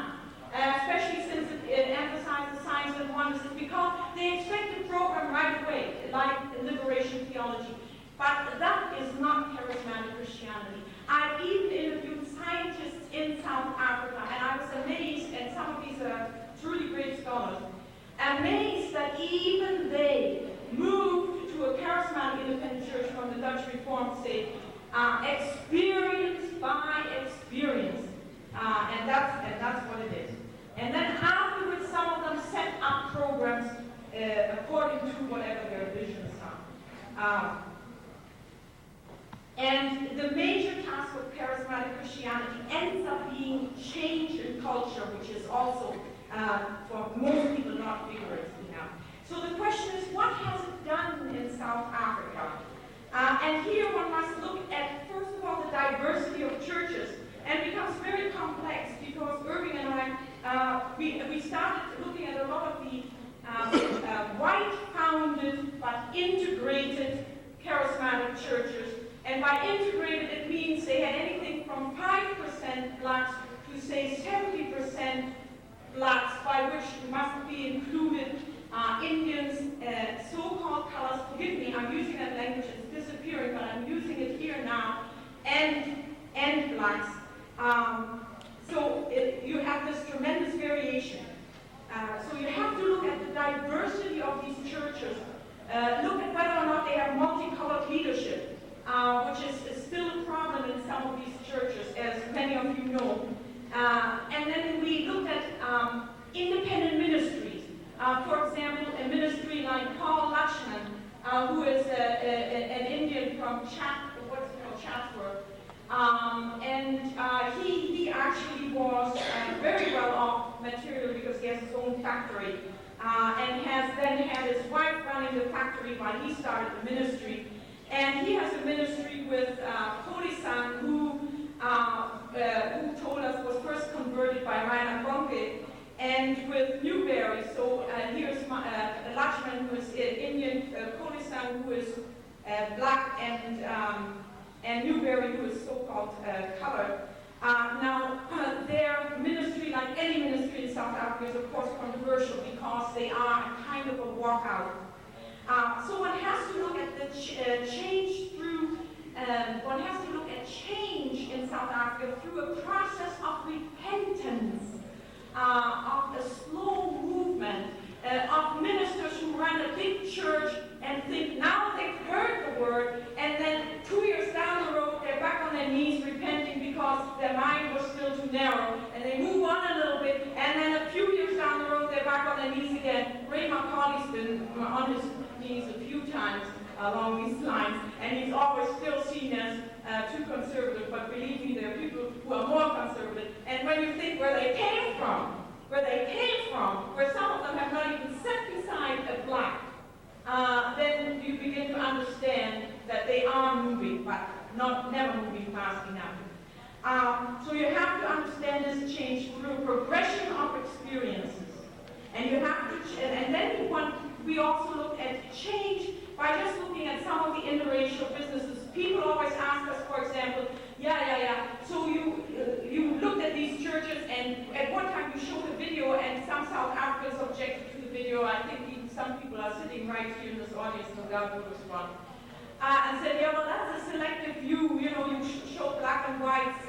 S5: especially since it emphasizes signs and wonders, is because they expect a program right away, like liberation theology. But that is not charismatic Christianity. I've even interviewed scientists in South Africa, and I was amazed, and some of these are truly great scholars, amazed that even they moved to a charismatic independent church from the Dutch Reformed state, experience by experience. And that's what it is. And then afterwards set up programs according to whatever their visions are. And the major task of charismatic Christianity ends up being change in culture, which is also, for most people, not vigorous enough. So the question is, what has it done in South Africa? And here one must look at, first of all, the diversity of churches. And it becomes very complex because Irving and I, we started looking at a lot of the white-founded but integrated charismatic churches. And by integrated, it means they had anything from 5% blacks to, say, 70% blacks, by which must be included Indians, so-called colors. Forgive me, I'm using that language, it's disappearing, but I'm using it here now, and blacks. You have this tremendous variation. So you have to look at the diversity of these churches. Look at whether or not they have multicolored leadership. Which is still a problem in some of these churches, as many of you know. And then we looked at independent ministries. For example, a ministry like Paul Lakshman, who is an Indian from Chatsworth. He actually was very well off materially because he has his own factory. And has then had his wife running the factory while he started the ministry. And he has a ministry with Kolisan, who told us was first converted by Rainer Bronke, and with Newberry. So here's Lakshman, who is Indian, Kolisan, who is black, and Newberry, who is so-called colored. Now, their ministry, like any ministry in South Africa, is of course controversial because they are kind of a walkout. So one has to look at the change through, one has to look at change in South Africa through a process of repentance, of a slow movement, of ministers who run a big church and think now they've heard the word, and then 2 years down the road they're back on their knees repenting because their mind was still too narrow, and they move on a little bit, and then a few years down the road they're back on their knees again. Ray McCauley's been on his knees a few times along these lines, and he's always still seen as too conservative, but believe me, there are people who are more conservative. And when you think where they came from, where some of them have not even sat beside a black, then you begin to understand that they are moving, but never moving fast enough. So you have to understand this change through progression of experiences. And you have to, and then we also look at change by just looking at some of the interracial businesses. People always ask us, for example, so you looked at these churches, and at one time you showed a video, and some South Africans objected to the video. I think even some people are sitting right here in this audience, no doubt there was one. And said, well, that's a selective view. You show black and whites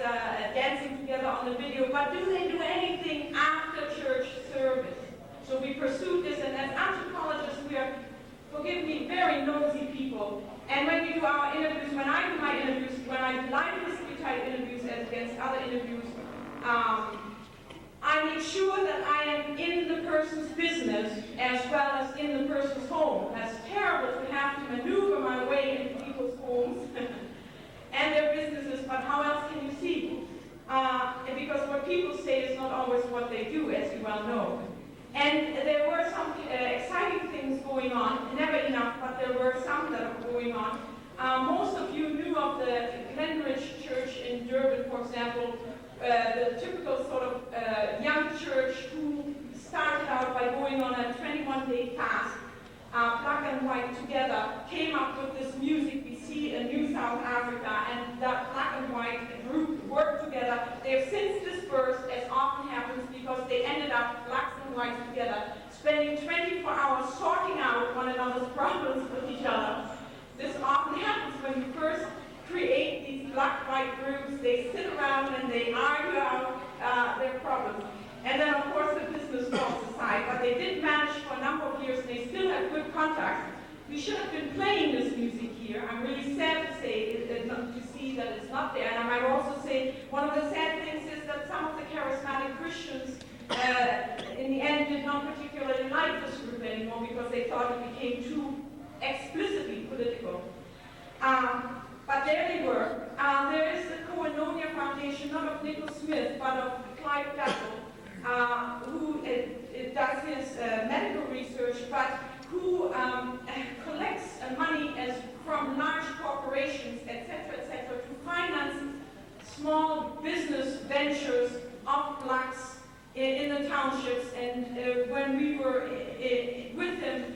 S5: dancing together on the video, but do they do anything after church service? So we pursued this, and as anthropologists, we are, forgive me, very nosy people. And when we do our interviews, when I do my interviews, when I do live history type interviews as against other interviews, I make sure that I am in the person's business as well as in the person's home. That's terrible to have to maneuver my way into people's homes and their businesses, but how else can you see? Because what people say is not always what they do, as you well know. And there were some exciting things going on, never enough, but there were some that were going on. Most of you knew of the Glenridge Church in Durban, for example, the typical sort of young church who started out by going on a 21-day fast, black and white together, came up with this music we see in New South Africa, and that black and white group worked together. They have since dispersed, as often happens, because they ended up, blacks and whites together, spending 24 hours sorting out one another's problems with each other. This often happens when you first create these black-white groups. They sit around and they argue out their problems. And then, of course, the business falls aside. But they did manage for a number of years, and they still have good contact. We should have been playing this music here. I'm really sad to see that it's not there. And I might also say one of the sad things is that some of the charismatic Christians in the end did not particularly budgets, and when we were with him,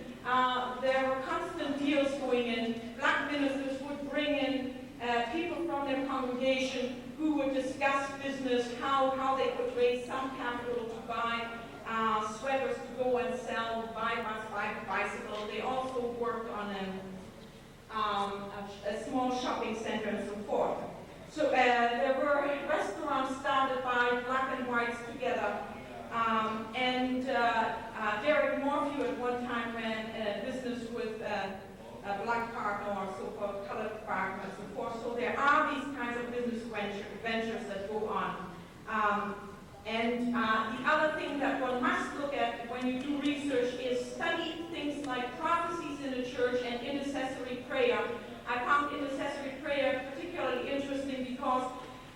S5: there were constant deals going in. Black ministers would bring in people from their congregation who would discuss business, how they could raise some capital to buy sweaters to go and sell, buy bicycles. They also worked on a small shopping center and so forth. So there were restaurants started by black and whites together. And Derek Morphew at one time ran a business with a black partner or so-called colored partner and so forth. So there are these kinds of business ventures that go on. And the other thing that one must look at when you do research is study things like prophecies in the church and intercessory prayer. I found intercessory prayer particularly interesting because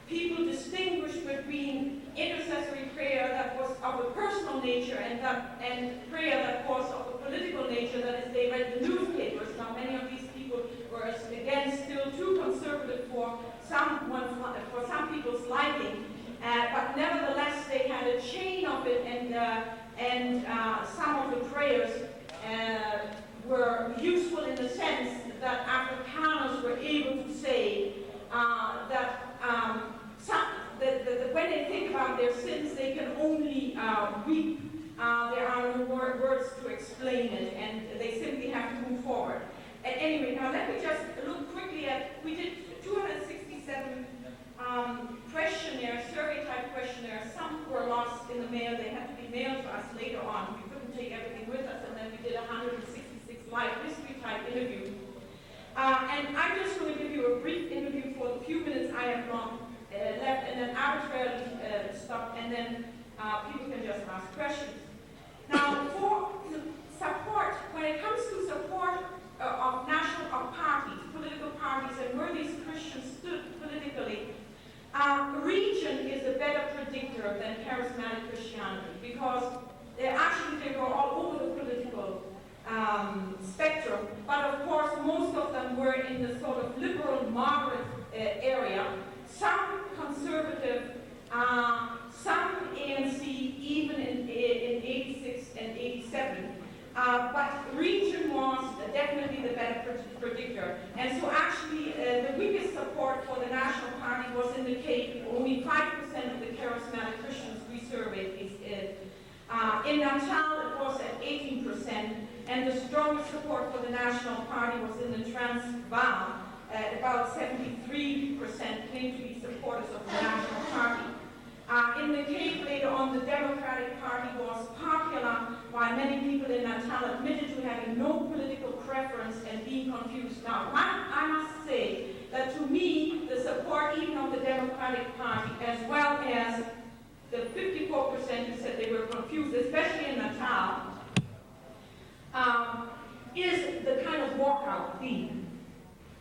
S5: people distinguish between intercessory prayer that was of a personal nature and prayer that was of a political nature, that is, they read the newspapers. Now, many of these people were, again, still too conservative for some people's liking, but nevertheless, they had a chain of it, and some of the prayers were useful in the sense that Afrikaners were able to say that when they think about their sins, they can only weep. There are no words to explain it, and they simply have to move forward. Anyway, now let me just look quickly at, we did 267 questionnaires, survey-type questionnaires. Some were lost in the mail. They had to be mailed to us later on. We couldn't take everything with us, and then we did 166 live history-type interviews. And I'm just going to give you a brief interview for the few minutes I have left, and then arbitrarily stop, and then people can just ask questions. Now, for support, when it comes to support of parties, political parties, and where these Christians stood politically, region is a better predictor than charismatic Christianity, because actually they were all over the political spectrum, but of course most of them were in the sort of liberal moderate area, some conservative, some ANC, even in 86 and 87, but region was definitely the better predictor. And so actually the weakest support for the National Party was in the Cape. Only 5% of the charismatic Christians we surveyed in Natal it was at 18%, and the strongest support for the National Party was in the Transvaal. About 73% claimed to be supporters of the National Party. In the Cape, later on, the Democratic Party was popular, while many people in Natal admitted to having no political preference and being confused. Now, I must say that to me, the support even of the Democratic Party, as well as the 54% who said they were confused, especially in Natal, is the kind of walkout theme.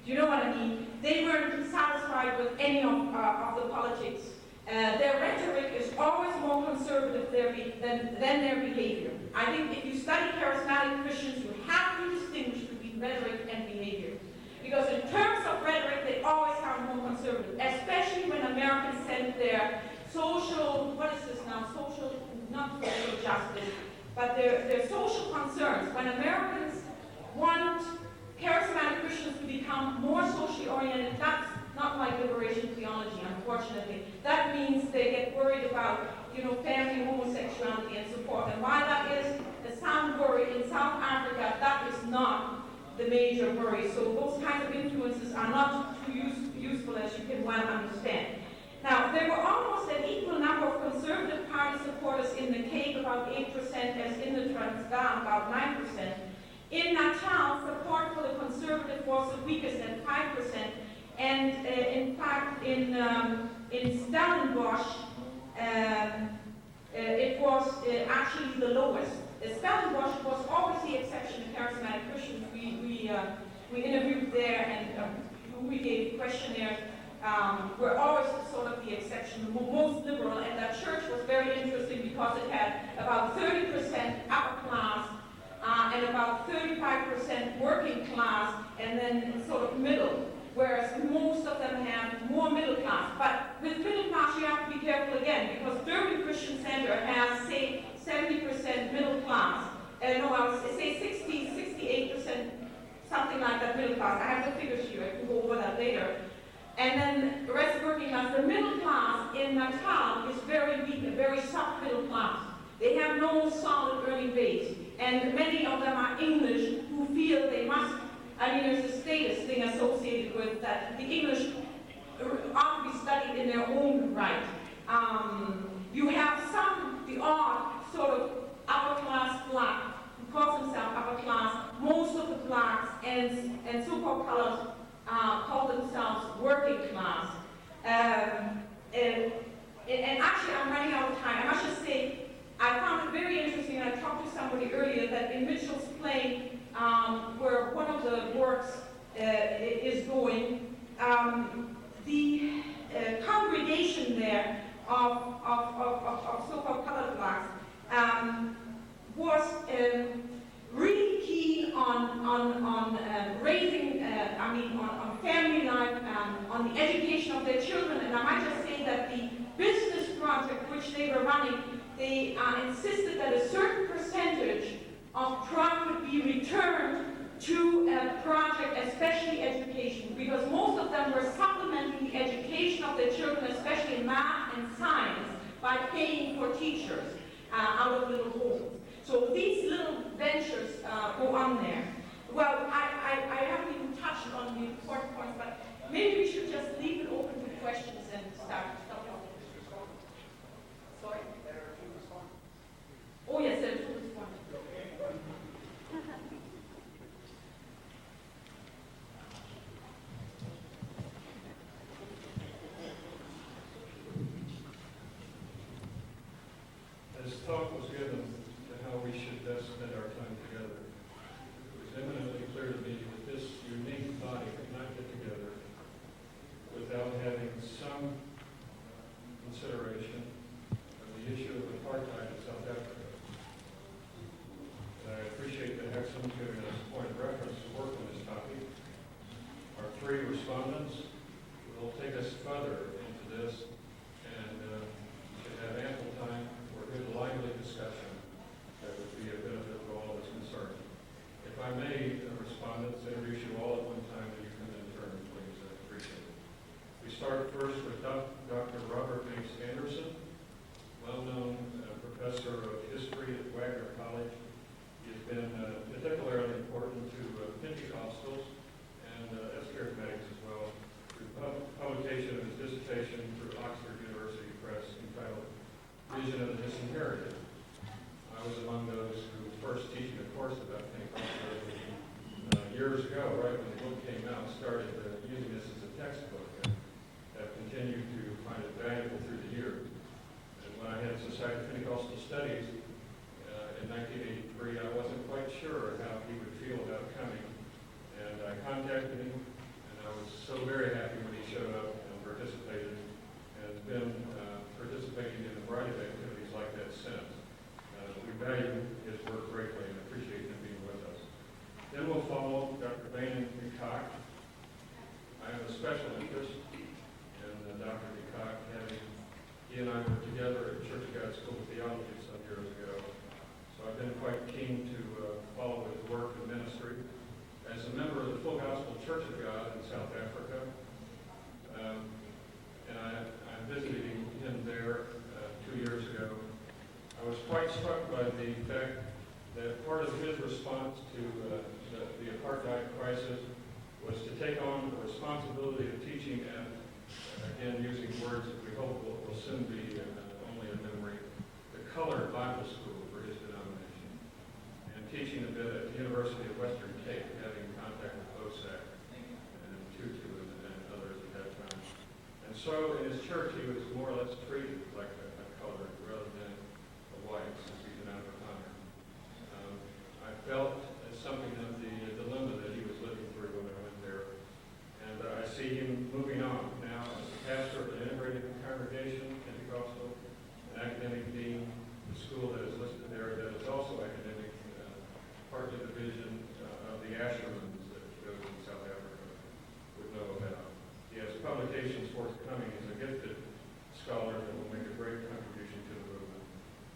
S5: Do you know what I mean? They weren't satisfied with any of the politics. Their rhetoric is always more conservative than their behavior. I think if you study charismatic Christians, you have to distinguish between rhetoric and behavior. Because in terms of rhetoric, they always sound more conservative, especially when Americans send their social, what is this now? Not social justice, but their social concerns. When Americans want charismatic Christians to become more socially oriented, that's not like liberation theology, unfortunately. That means they get worried about, family homosexuality and so forth. And while that is a sound worry in South Africa, that is not the major worry. So those kinds of influences are not too useful, as you can well understand. Now, there were almost an equal number of Conservative Party supporters in the Cape, about 8%, as in the Transvaal, about 9%. In Natal, support for the Conservative was the weakest at 5%, and in fact, in Stellenbosch, it was actually the lowest. Stellenbosch was always the exception to charismatic Christians. We interviewed there, and we gave questionnaires. Were always sort of the exception, most liberal, and that church was very interesting because it had about 30% upper class and about 35% working class, and then sort of middle, whereas most of them have more middle class. But with middle class, you have to be careful again, because Durban Christian Center has, say, 70% no solid earning base. And many of them are English who feel they must, there's a status thing associated with that. The English ought to be studied in their own right. You have the odd sort of upper class black who calls himself upper class. Most of the blacks and so-called colors call themselves working class. And actually, I'm running out of time. I must just say, I found it very interesting, and I talked to somebody earlier, that in Mitchell's Plain, where one of the works is going, the congregation there of so-called colored blacks was really keen on raising, on family life, on the education of their children. And I might just say that the business project which they were running, they insisted that a certain percentage of profit be returned to a project, especially education, because most of them were supplementing the education of their children, especially in math and science, by paying for teachers out of little homes. So these little ventures go on there. Well, I haven't even touched on the important points, but maybe we should just leave it open to questions and start talking. Sorry? Oh yes, there are 2 responses.
S6: As thought was given to how we should best spend our time together, it was eminently clear to me that this unique body could not get together without having some consideration of the issue of apartheid in South Africa. And I appreciate that Hexham's giving us a point of reference to work on this topic. Our 3 respondents will take us further into this, and should have ample time for a good, lively discussion that would be a benefit to all of us concerned. If I may, respondents, introduce you all at one time, and you can in turn, please. I appreciate it. We start first with Dr. Robert Bates Anderson, well-known professor of history at Wagner College. He has been particularly important to Pentecostals and as charismatics as well, through publication of his dissertation through Oxford University Press entitled Vision of the Disinherited. I was among those who was first teaching a course about Pentecostalism years ago, right when the book came out, started using this as a textbook, and have continued to find it valuable through the years. And when I had Society of Pentecostal Studies in 1983, I wasn't quite sure how he would feel about coming, and I contacted him, and I was so very happy when he showed up and participated, and has been participating in a variety of activities like that since. We value his work greatly and appreciate him being with us. Then we'll follow Dr. Wynand. I have a special interest in Dr. Kock, he and I were together at Church of God School of Theology some years ago, so I've been quite keen to follow his work and ministry. As a member of the Full Gospel Church of God in South Africa, and I visited him there 2 years ago, I was quite struck by the fact that part of his response to the apartheid crisis was to take on the responsibility of teaching at, again, using words that we hope will soon be only a memory, the colored Bible school for his denomination, and teaching a bit at the University of Western Cape, having contact with OSAC and Tutu and others at that time. And so in his church, he was more or less treated like a colored rather than a white, since he's an Afrikaner. I felt something of the dilemma that he was living through when I went there. And I see him moving on now as a pastor of an integrated congregation, Pentecostal, an academic dean, the school that is listed there that is also academic, partly the vision of the Ashermans that goes in South Africa would know about. He has publications forthcoming as a gifted scholar that will make a great contribution to the movement.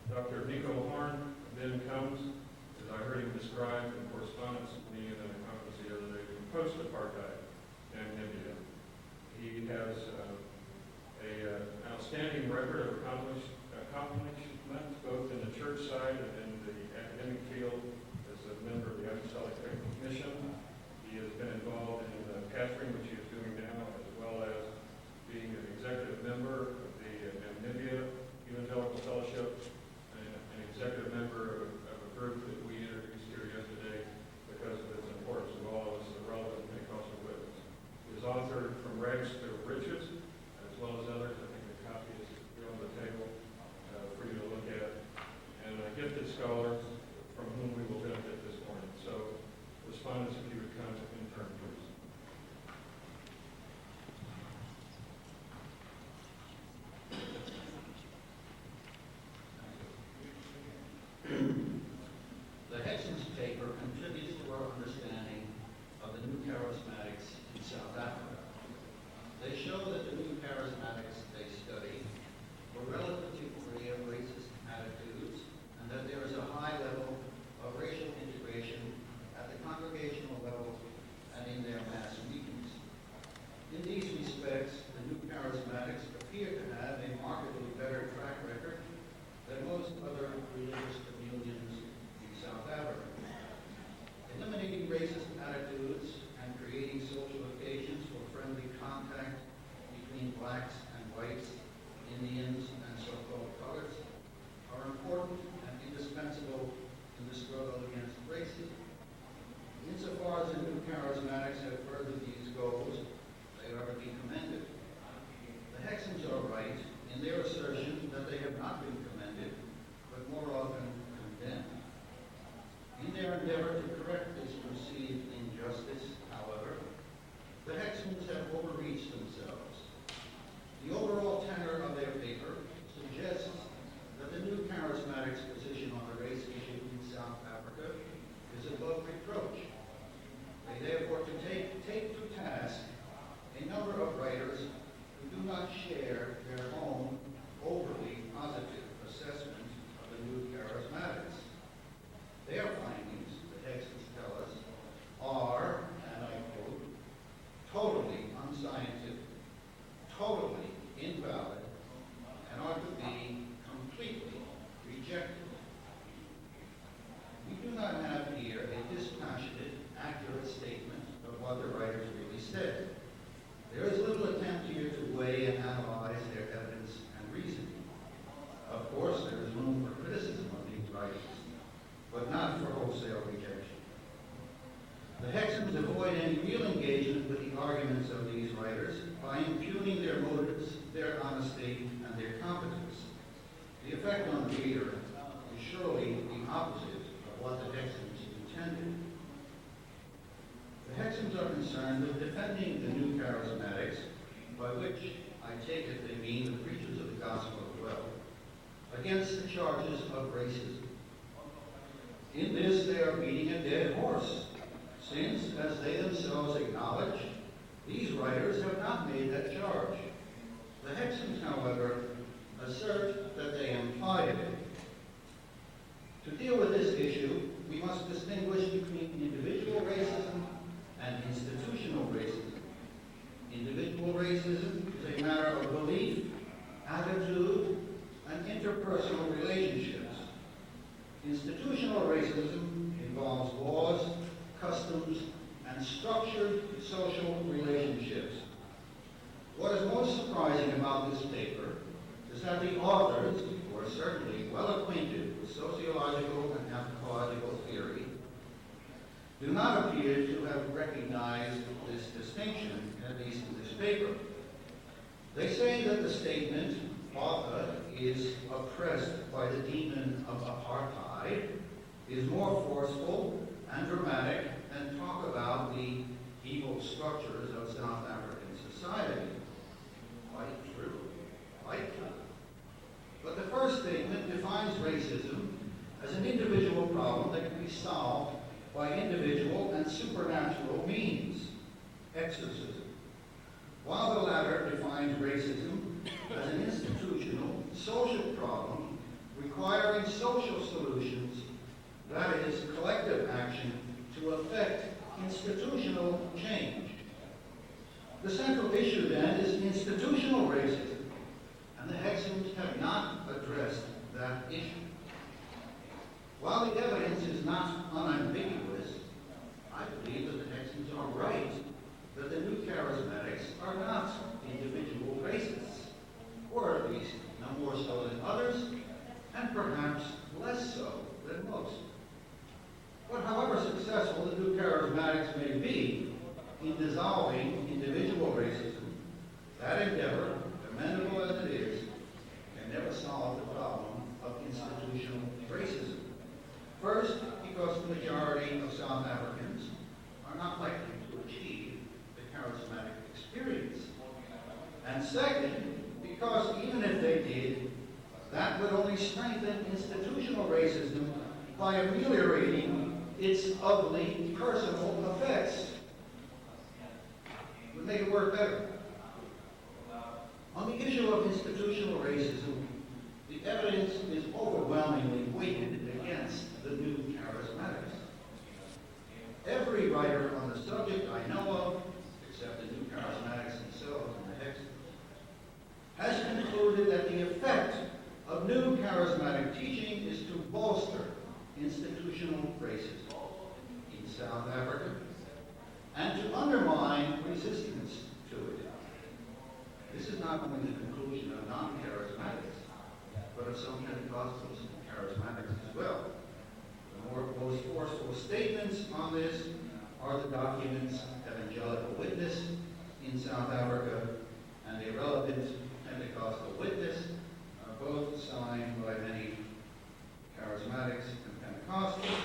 S6: Dr. Nico then comes, as I heard him describe in correspondence with me and in a conference the other day, from post-apartheid Namibia. He has an outstanding record of accomplishment, both in the church side
S7: The Hexham's paper contributes to our understanding of the new charismatics in South Africa. They show that the new charismatics they study were relatively free of racist attitudes, and that there is a high level of racial integration at the congregational level and in their mass meetings. In these respects, the new charismatics appear to have a markedly better track record than most other religious communions in South Africa. Eliminating racist attitudes and creating social occasions for friendly contact between blacks and whites, Indians and so-called coloreds are important and indispensable in the struggle against racism. Insofar as the new charismatics have furthered these goals, they are to be commended. The Hexhams are right in their assertion that they have not been commended, but more often condemned. In their endeavor to correct this perceived injustice, however, the Hexhams have overreached themselves. The overall tenor of their paper suggests that the new charismatics' position on the race issue in South Africa is above reproach. They therefore take to task a number of writers who do not share their own overly positive assessment of the new charismatics. Their findings, the Hexhams tell us, are, and I quote, totally unscientific, totally invalid, and are to be completely rejected. We do not have here a dispassionate, accurate statement of what the writers really said. There is little attempt here to weigh and analyze their evidence and reasoning. Of course, there is room for criticism of these writings, but not for wholesale rejection. The Hexhams avoid any real engagement with the arguments of these writers by impugning their motives, their honesty, and their competence. The effect on the reader is surely the opposite of what the Hexhams intended. The Hexhams are concerned with defending the new charismatics, by which I take it they mean the preachers of the gospel of wealth, against the charges of racism. In this they are beating a dead horse, since, as they themselves acknowledge, these writers have not made that charge. The Hexhams, however, assert that they implied it. To deal with this issue, we must distinguish between individual racism and institutional racism. Individual racism is a matter of belief, attitude, and interpersonal relationships. Institutional racism involves laws, customs, and structured social relationships. What is most surprising about this paper is that the authors, who are certainly well acquainted with sociological and anthropological theory, do not appear to have recognized this distinction, at least in this paper. They say that the statement, "Martha is oppressed by the demon of apartheid," is more forceful and dramatic than talk about the evil structures of South African society. Quite true. Quite true. But the first statement defines racism as an individual problem that can be solved by individual and supernatural means, exorcism, while the latter defines racism as an institutional, social problem requiring social solutions, that is, collective action to effect institutional change. The central issue, then, is institutional racism, and the Hexhams have not addressed that issue. While the evidence is not unambiguous, I believe that the Hexhams are right that the new charismatics are not individual racists, or at least no more so than others, and perhaps less so than most. But however successful the new charismatics may be in dissolving individual racism, that endeavor, commendable as it is, can never solve the problem of institutional racism. First, because the majority of South Africans are not likely to achieve the charismatic experience. And second, because even if they did, that would only strengthen institutional institutional racism by ameliorating its ugly personal effects. It would make it work better. On the issue of institutional racism, the evidence is overwhelmingly weighted against the new charismatics. Every writer on the subject I know of, except the new charismatics themselves in the Hexes, has concluded that the effect of new charismatic teaching is to bolster institutional racism in South Africa and to undermine resistance to it. This is not only the conclusion of non-charismatics, but of some Pentecostals and charismatics as well. The most forceful statements on this are the documents Evangelical Witness in South Africa and the Relevant Pentecostal Witness, both signed by many charismatics and Pentecostals,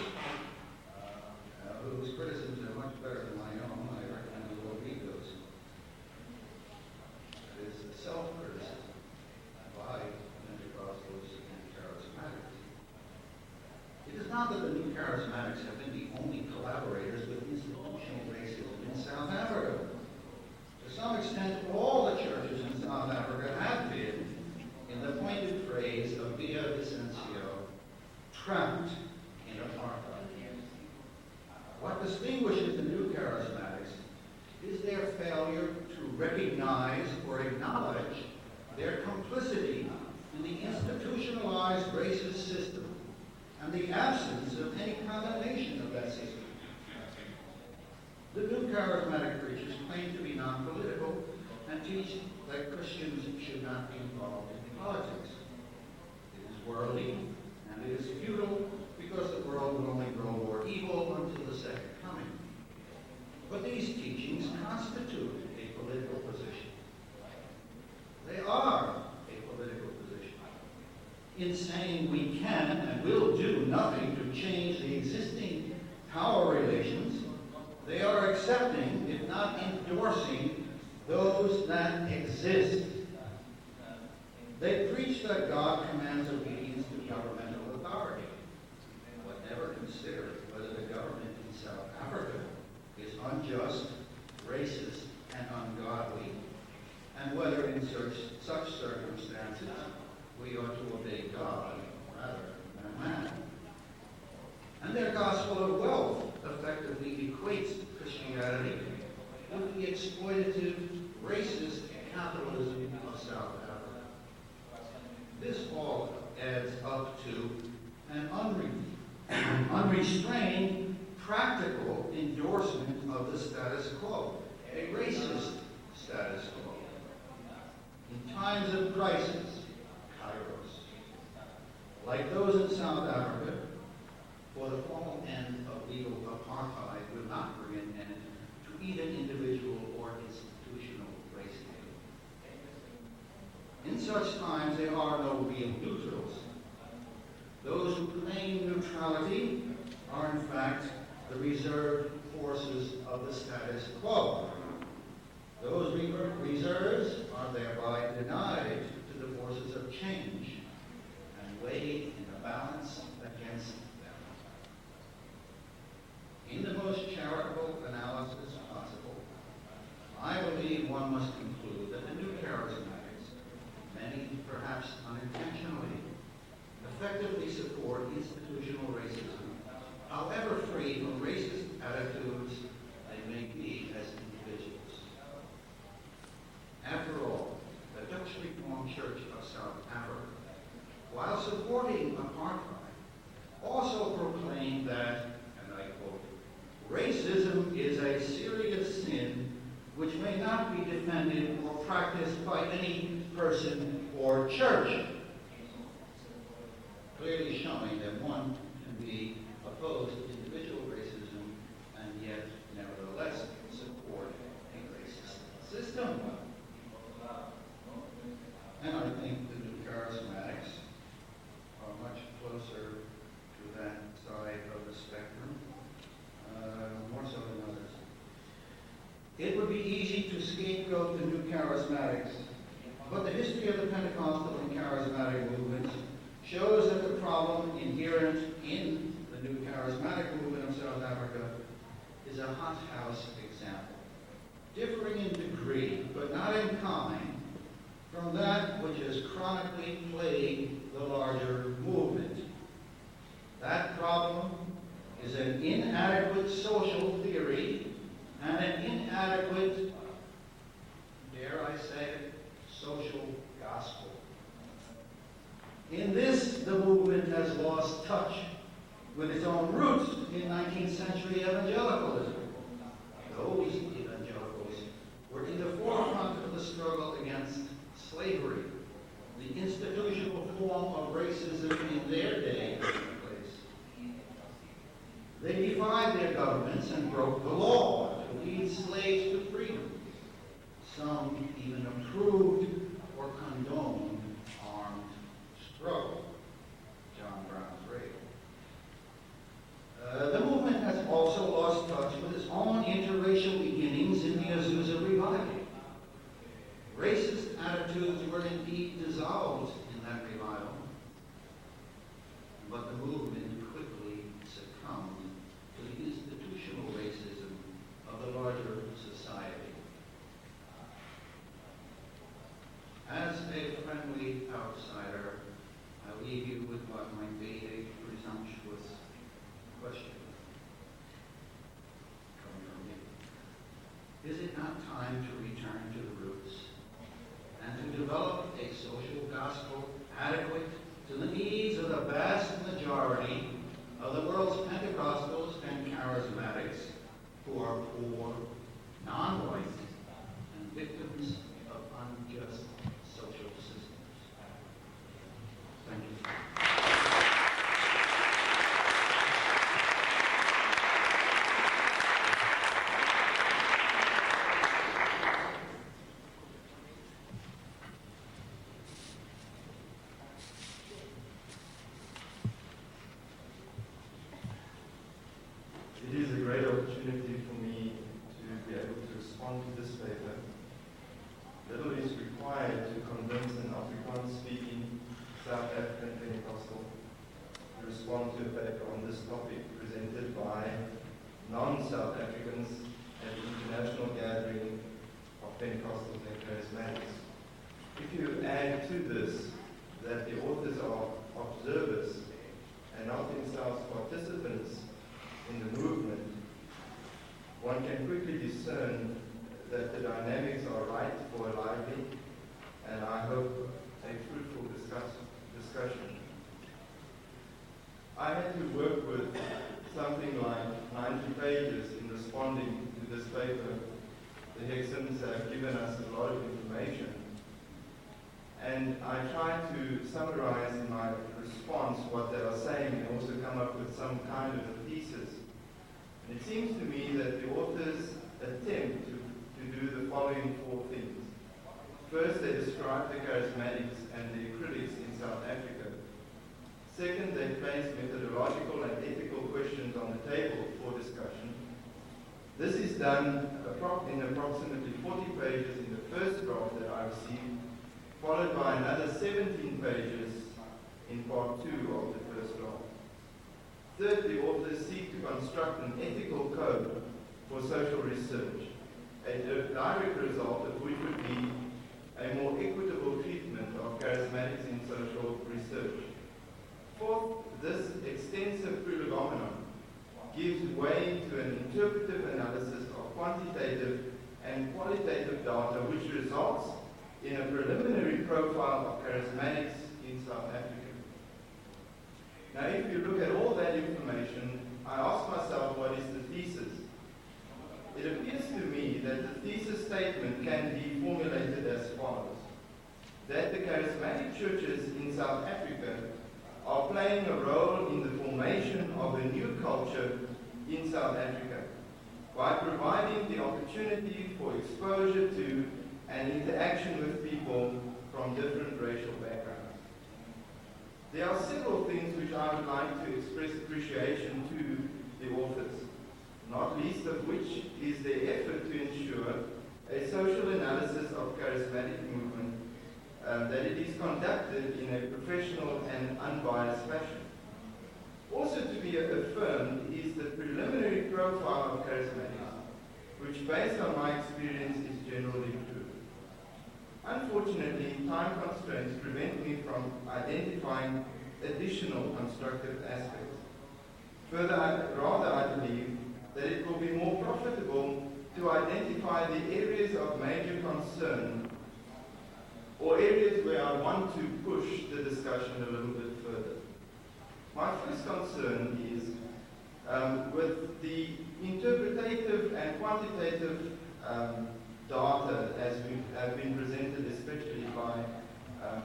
S7: whose criticisms are much better than my own. I recommend you all read those. It is a self-criticism by Pentecostals and charismatics. It is not that the new charismatics have been the only collaborators with institutional racism in South Africa. To some extent, all the churches in South Africa have been, in the pointed phrase of Via Vicencio, trapped in apartheid. What distinguishes the new charismatics is their failure to recognize or acknowledge their complicity in the institutionalized racist system and the absence of any condemnation of that system. The new charismatic preachers claim to be non-political and teach that Christians should not be involved in politics. It is worldly and it is futile because the world will only grow more evil until the second coming. But these teachings constitute a political position. They are a political position. In saying we can and will do nothing to change the existing power relations, they are accepting, if not endorsing, those that exist. They preach that God commands obedience to governmental authority, but never consider whether the government in South Africa is unjust, racist, and ungodly, and whether in such circumstances we ought to obey God rather than man. And their gospel of wealth effectively equates Christianity with the exploitative, racist capitalism of South Africa. This all adds up to an unrestrained, practical endorsement of the status quo, a racist status quo. In times of crisis, kairos, like those in South Africa, for the formal end of legal apartheid would not bring an end to either individual or institutional racism. In such times, there are no real neutrals. Those who claim neutrality are, in fact, the reserved forces of the status quo. Those reserves are thereby denied to the forces of change and weighed in a balance against them. In the most charitable analysis possible, I believe one must conclude that the new charismatics, many perhaps unintentionally, effectively support institutional racism, however free from racist attitudes they may be as individuals. After all, the Dutch Reformed Church of South Africa, while supporting apartheid, also proclaimed that, and I quote, racism is a serious sin which may not be defended or practiced by any person or church. Clearly showing that one can be opposed to individual racism and yet nevertheless support a racist system. And I think the new charismatics are much closer to that side of the spectrum, more so than others. It would be easy to scapegoat the new charismatics, but the history of the Pentecostal and charismatic movements shows that the problem inherent inherent in the new charismatic movement of South Africa is a hothouse example, differing in degree, but not in kind, from that which has chronically plagued the larger movement. That problem is an inadequate social theory and an inadequate, dare I say it, social gospel. In this, the movement has lost touch with its own roots in 19th century evangelicalism. Those evangelicals were in the forefront of the struggle against slavery, the institutional form of racism in their day and place. They defied their governments and broke the law to lead slaves to freedom. Some even approved or condoned armed struggle. John Brown's rape. The movement has also lost touch with its own interracial beginnings in the Azusa revival. Racist attitudes were indeed dissolved in that revival, but the movement quickly succumbed to the institutional racism of the larger society. As a friendly outsider, I leave you with what might be a presumptuous question coming from me. Is it not time to return to the roots and to develop a social gospel adequate to the needs of the vast majority of the world's Pentecostals and Charismatics who are poor, non-white, and victims of unjust social systems? Thank you.
S8: It is a great opportunity for me to be able to respond to this paper. Little is required to convince an Afrikaans-speaking South African Pentecostal to respond to a paper on this topic presented by non-South Africans at the International Gathering of Pentecostals and Charismatics. If you add to this that the authors are observers and not themselves participants in the movement, one can quickly discern that the dynamics are right for a lively and I hope a fruitful discussion. I had to work with something like 90 pages in responding to this paper. The Hexams have given us a lot of information, and I tried to summarize in my response what they are saying and also come up with some kind of a thesis. And it seems to me that the authors attempt to do the following four things. First, they describe the charismatics and their critics in South Africa. Second, they place methodological and ethical questions on the table for discussion. This is done in approximately 40 pages in the first draft that I received, followed by another 17 pages in part 2 of the first draft. Third, the authors seek to construct an ethical code for social research, a direct result of which would be a more equitable treatment of charismatics in social research. Fourth, this extensive prolegomena gives way to an interpretive analysis of quantitative and qualitative data, which results in a preliminary profile of charismatics in South Africa. Now, if you look at all that information, I ask myself, what is the thesis? It appears to me that the thesis statement can be formulated as follows: that the charismatic churches in South Africa are playing a role in the formation of a new culture in South Africa by providing the opportunity for exposure to and interaction with people from different racial backgrounds. There are several things which I would like to express appreciation to the authors, not least of which is their effort to ensure a social analysis of charismatic movement, that it is conducted in a professional and unbiased fashion. based on my experience, is generally true. Unfortunately, time constraints prevent me from identifying additional constructive aspects. Rather, I believe that it will be more profitable to identify the areas of major concern or areas where I want to push the discussion a little bit further. My first concern is with the interpretative and quantitative data as have been presented, especially by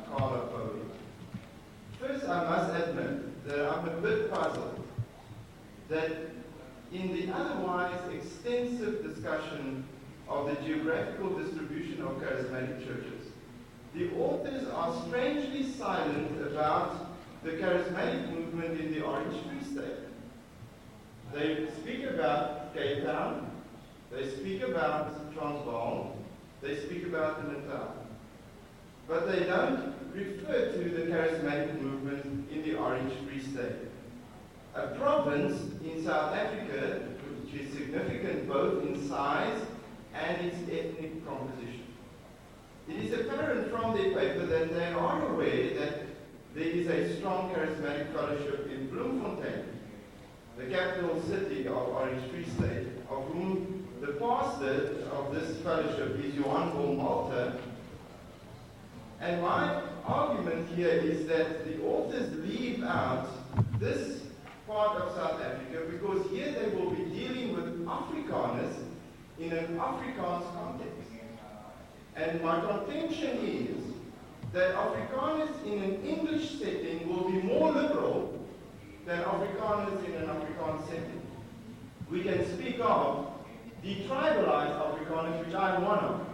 S8: Carla Poe. First, I must admit that I'm a bit puzzled that in the otherwise extensive discussion of the geographical distribution of charismatic churches, the authors are strangely silent about the charismatic movement in the Orange Free State. They speak about Cape Town, they speak about Transvaal, they speak about the Natal. But they don't refer to the charismatic movement in the Orange Free State, a province in South Africa which is significant both in size and its ethnic composition. It is apparent from their paper that they are aware that there is a strong charismatic fellowship in Bloemfontein, the capital city of Orange Free State, of whom the pastor of this fellowship is Johan Malta. And my argument here is that the authors leave out this part of South Africa because here they will be dealing with Afrikaners in an Afrikaans context. And my contention is that Afrikaners in an English setting will be more liberal than Afrikaners in an Afrikaans setting. We can speak of detribalized Afrikaners, which I'm one of,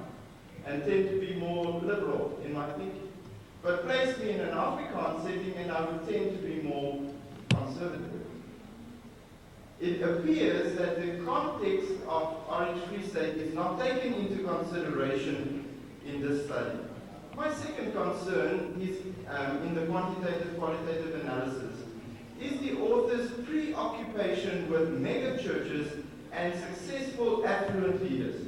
S8: and tend to be more liberal in my thinking. But place me in an Afrikaans setting and I would tend to be more conservative. It appears that the context of Orange Free State is not taken into consideration in this study. My second concern is in the quantitative-qualitative analysis is the author's preoccupation with mega churches and successful affluent leaders.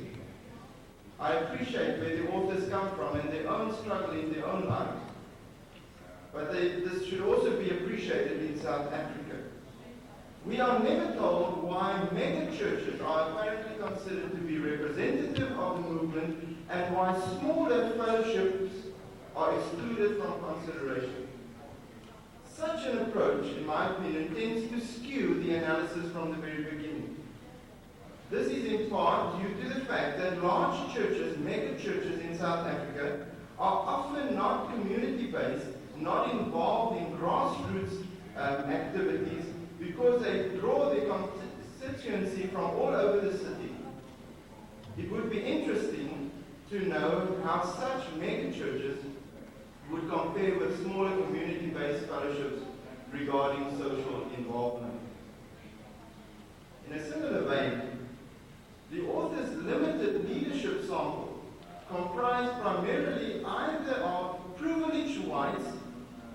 S8: I appreciate where the authors come from and their own struggle in their own lives. But this should also be appreciated in South Africa. We are never told why mega churches are apparently considered to be representative of the movement and why smaller fellowships are excluded from consideration. Such an approach, in my opinion, tends to skew the analysis from the very beginning. This is in part due to the fact that large churches, mega churches in South Africa, are often not community-based, not involved in grassroots activities, because they draw their constituency from all over the city. It would be interesting to know how such mega churches would compare with smaller community-based fellowships regarding social involvement. In a similar vein, the author's limited leadership sample comprised primarily either of privileged whites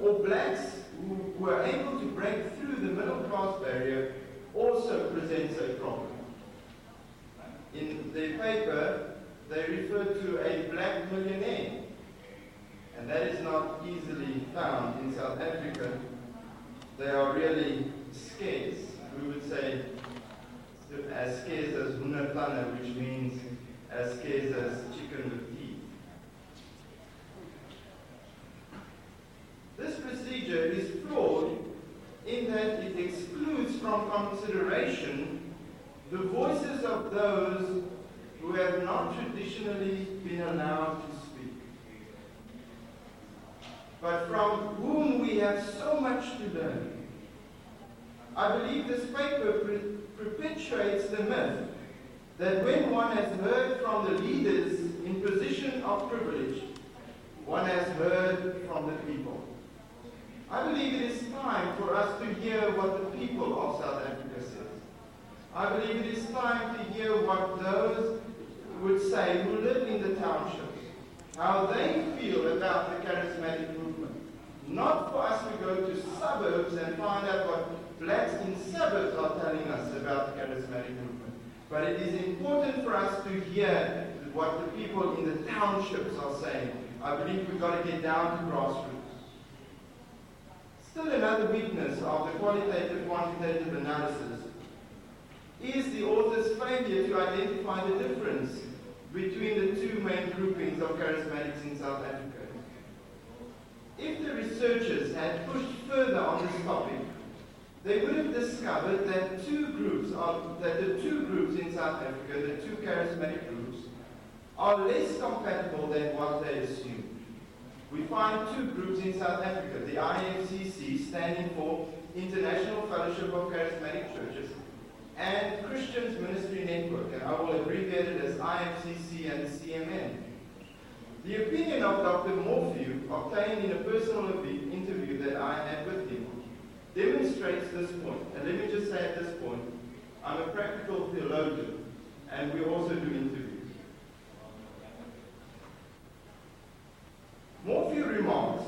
S8: or blacks who were able to break through the middle-class barrier also presents a problem. In their paper, they refer to a black millionaire, and that is not easily found in South Africa. They are really scarce. We would say as scarce as hunaplanne, which means as scarce as chicken with teeth. This procedure is flawed in that it excludes from consideration the voices of those who have not traditionally been allowed to speak, but from whom we have so much to learn. I believe this paper perpetuates the myth that when one has heard from the leaders in position of privilege, one has heard from the people. I believe it is time for us to hear what the people of South Africa says. I believe it is time to hear what those would say who live in the townships, how they feel about the charismatic movement. Not for us to go to suburbs and find out what blacks in suburbs are telling us about the charismatic movement, But it is important for us to hear what the people in the townships are saying. I believe we've got to get down to grassroots. Still another weakness of the qualitative-quantitative analysis is the author's failure to identify the difference between the two main groupings of charismatics in South Africa. If the researchers had pushed further on this topic, they would have discovered that the two groups in South Africa, the two charismatic groups, are less compatible than what they assumed. We find two groups in South Africa, the IMCC, standing for International Fellowship of Charismatic Churches, and Christians Ministry Network, and I will abbreviate it as IMCC and CMN. The opinion of Dr. Morphew, obtained in a personal interview that I had with him, demonstrates this point. And let me just say at this point, I'm a practical theologian, and we also do interviews. Morphew remarks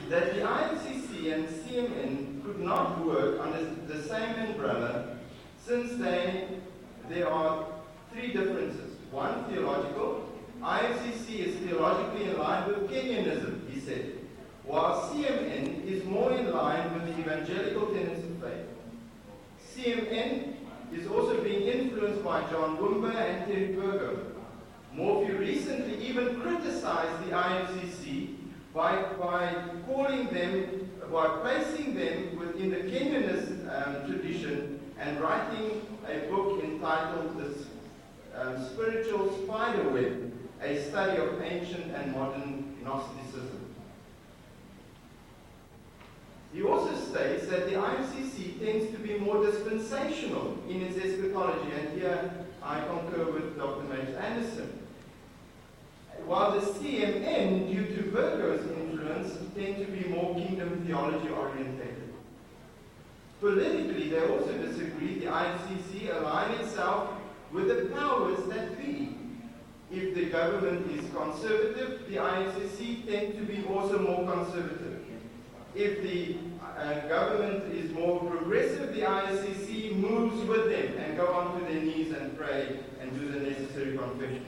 S8: that the IMCC and CMN could not work under the same umbrella since there are three differences. One, theological. IMCC is theologically in line with Kenyanism, he said, while CMN is more in line with the evangelical tenets of faith. CMN is also being influenced by John Wimber and Terry Burgo. Morphew recently even criticized the IMCC by placing them within the Kenyanist tradition and writing a book entitled The Spiritual Spiderweb, a study of ancient and modern Gnosticism. He also states that the IMCC tends to be more dispensational in its eschatology, and here I concur with Dr. Major Anderson. While the CMN, due to Virgo's influence, tend to be more kingdom theology orientated. Politically, they also disagree. The IMCC align itself with the powers that be. If the government is conservative, the IMCC tend to be also more conservative. If the government is more progressive, the IMCC moves with them and go onto their knees and pray and do the necessary confessions.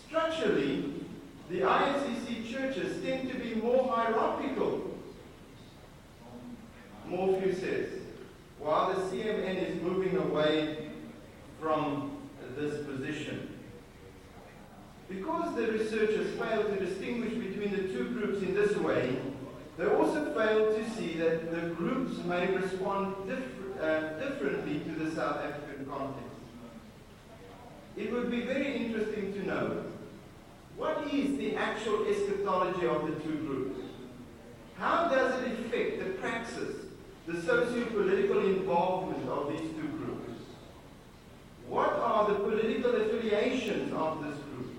S8: Structurally, the IMCC churches tend to be more hierarchical, Morphew says, while the CMN is moving away from this position. Because the researchers failed to distinguish between the two groups in this way, they also failed to see that the groups may respond differently to the South African context. It would be very interesting to know what is the actual eschatology of the two groups. How does it affect the praxis, the socio-political involvement of these two groups? What are the political affiliations of this group?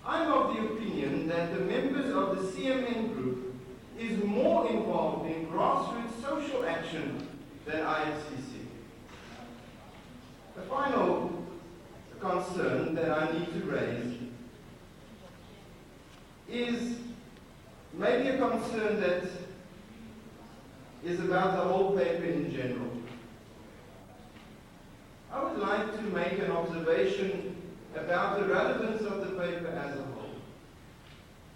S8: I'm of the opinion that the members of the CMN group is more involved in grassroots social action than IMCC. The final concern that I need to raise is maybe a concern that is about the whole paper in general. I would like to make an observation about the relevance of the paper as a whole.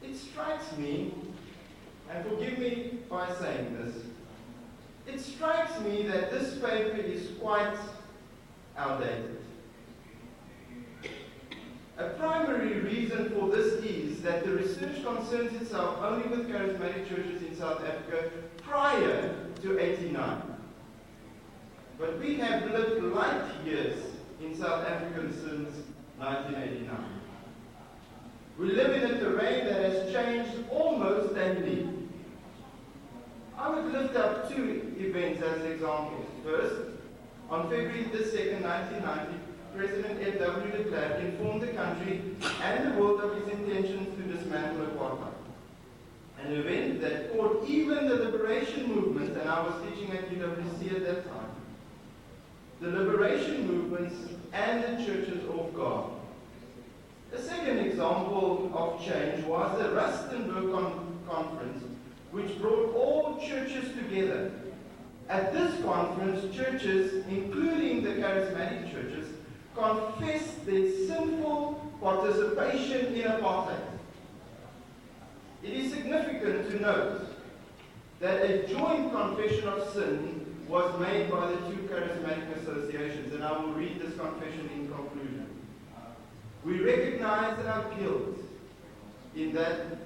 S8: It strikes me, and forgive me by saying this, it strikes me that this paper is quite outdated. A primary reason for this is that the research concerns itself only with charismatic churches in South Africa prior to 89. But we have lived light years in South Africa since 1989. We live in a terrain that has changed almost daily. I would lift up two events as examples. First, on February 2nd, 1990, President F.W. de Klerk informed the country and the world of his intentions to dismantle apartheid. An event that caught even the liberation movement, and I was teaching at UWC at that time, the liberation movements and the churches off guard. The second example of change was the Rustenburg Conference, which brought all churches together At this conference, churches, including the charismatic churches, confessed their sinful participation in apartheid. It is significant to note that a joint confession of sin was made by the two charismatic associations, and I will read this confession in conclusion. We recognize our guilt in that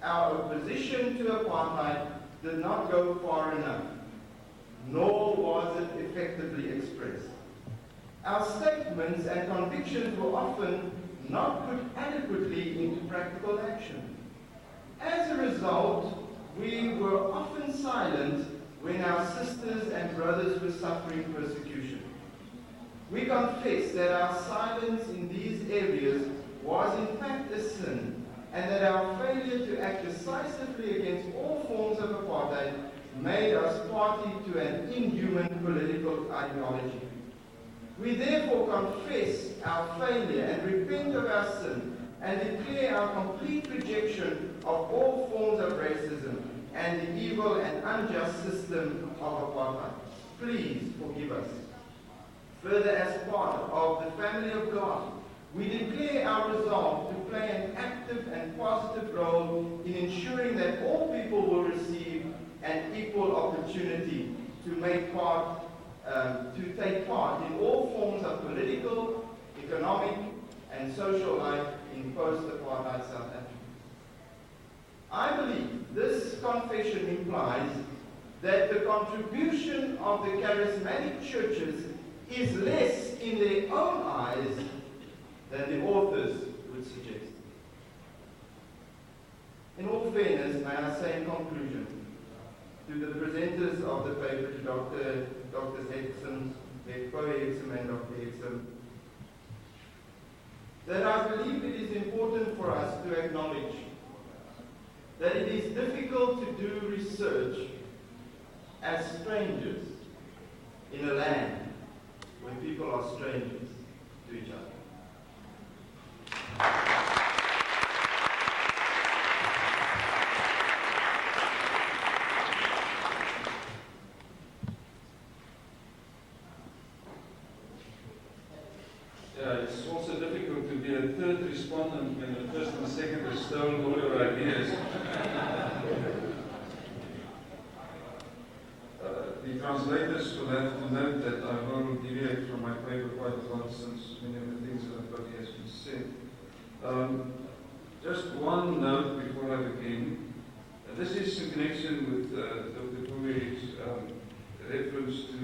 S8: our opposition to apartheid did not go far enough, nor was it effectively expressed. Our statements and convictions were often not put adequately into practical action. As a result, we were often silent when our sisters and brothers were suffering persecution. We confess that our silence in these areas was in fact a sin, and that our failure to act decisively against all forms of apartheid made us party to an inhuman political ideology. We therefore confess our failure and repent of our sin and declare our complete rejection of all forms of racism and the evil and unjust system of apartheid. Please forgive us. Further, as part of the family of God, we declare our resolve to play an active and positive role in ensuring that all people will receive an equal opportunity to take part in all forms of political, economic, and social life in post-apartheid South Africa. I believe this confession implies that the contribution of the charismatic churches is less in their own eyes than the authors would suggest. In all fairness, may I say in conclusion, to the presenters of the paper, to Drs. Hexam, Hexam and Dr. Hexam, that I believe it is important for us to acknowledge that it is difficult to do research as strangers in a land where people are strangers to each other.
S2: It's also difficult to be a third respondent when the first and second has stolen all your ideas. The translators will have to note that I will deviate from my paper quite a lot since many of the things that I've got here has been said. Just one note before I begin. This is in connection with Dr. Boer's reference to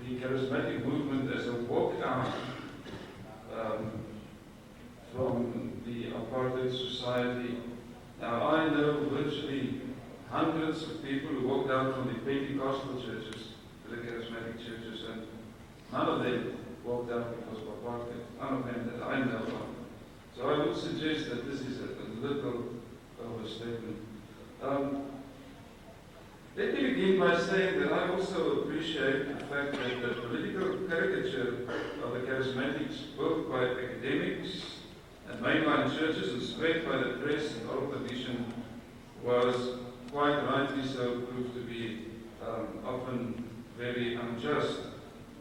S2: the charismatic movement as a walkout from the apartheid society. Now, I know virtually hundreds of people who walked out from the Pentecostal churches to the charismatic churches, and none of them walked out because of apartheid. None of them that I know of. So I would suggest that this is a little overstatement. Let me begin by saying that I also appreciate the fact that the political caricature of the charismatics, both by academics and mainline churches and spread by the press and oral tradition, was quite rightly so proved to be often very unjust.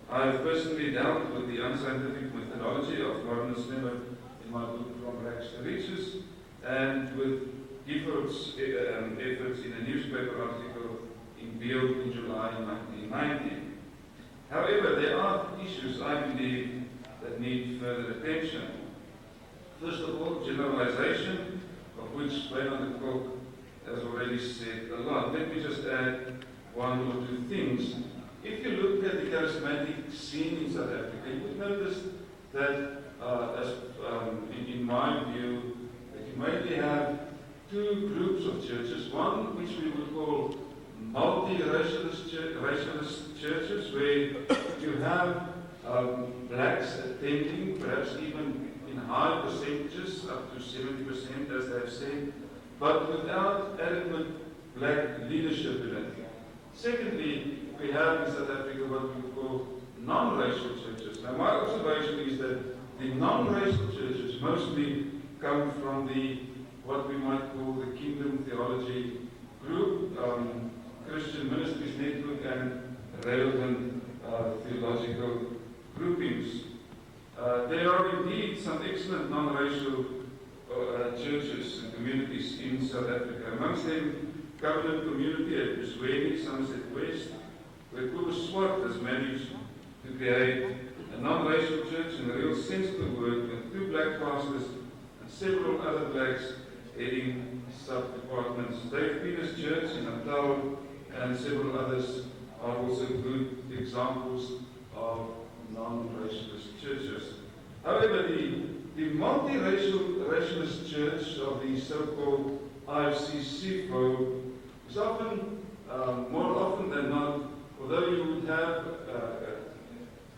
S2: I have personally dealt with the unscientific methodology of Lawrence Never in my book From Rags to Riches, and with Gifford's efforts in a newspaper article in Bill in July 1990. However, there are issues, I believe, that need further attention. First of all, generalization, of which Wynand Kock has already said a lot. Let me just add one or two things. If you look at the charismatic scene in South Africa, you would notice that, in my view, that you mainly have two groups of churches. One which we would call multi-racialist churches, where you have blacks attending, perhaps even in high percentages, up to 70%, as they have said, but without adequate black leadership in it. Secondly, we have in South Africa what we call non-racial churches. Now, my observation is that the non-racial churches mostly come from what we might call the kingdom theology group,
S9: relevant theological groupings. There are indeed some excellent non-racial churches and communities in South Africa. Amongst them, Covenant Community at Busweni, Somerset West, where Kobus Swart has managed to create a non-racial church in the real sense of the word, with 2 black pastors and several other blacks heading sub-departments. Dave Peters Church in Natal and several others are also good examples of non-racialist churches. However, the multi-racialist church of the so-called IFCC folk is often, more often than not, although you would have a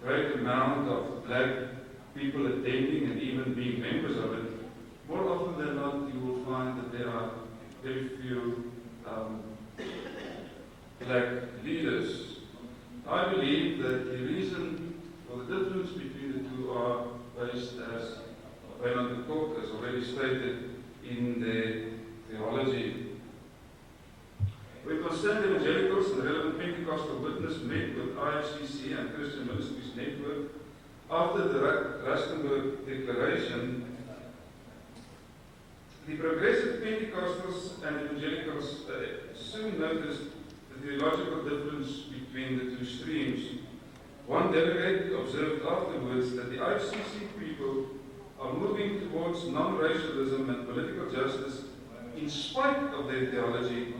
S9: great amount of black people attending and even being members of it, more often than not you will find that there are very few black leaders. I believe that the reason for the difference between the two are based, as Wynand and Kock has already stated, in their theology. When concerned evangelicals and relevant Pentecostal witness met with IFCC and Christian Ministries Network after the Rustenburg Declaration, the progressive Pentecostals and evangelicals soon noticed the theological difference between the two streams. One delegate observed afterwards that the IFCC people are moving towards non-racialism and political justice in spite of their theology,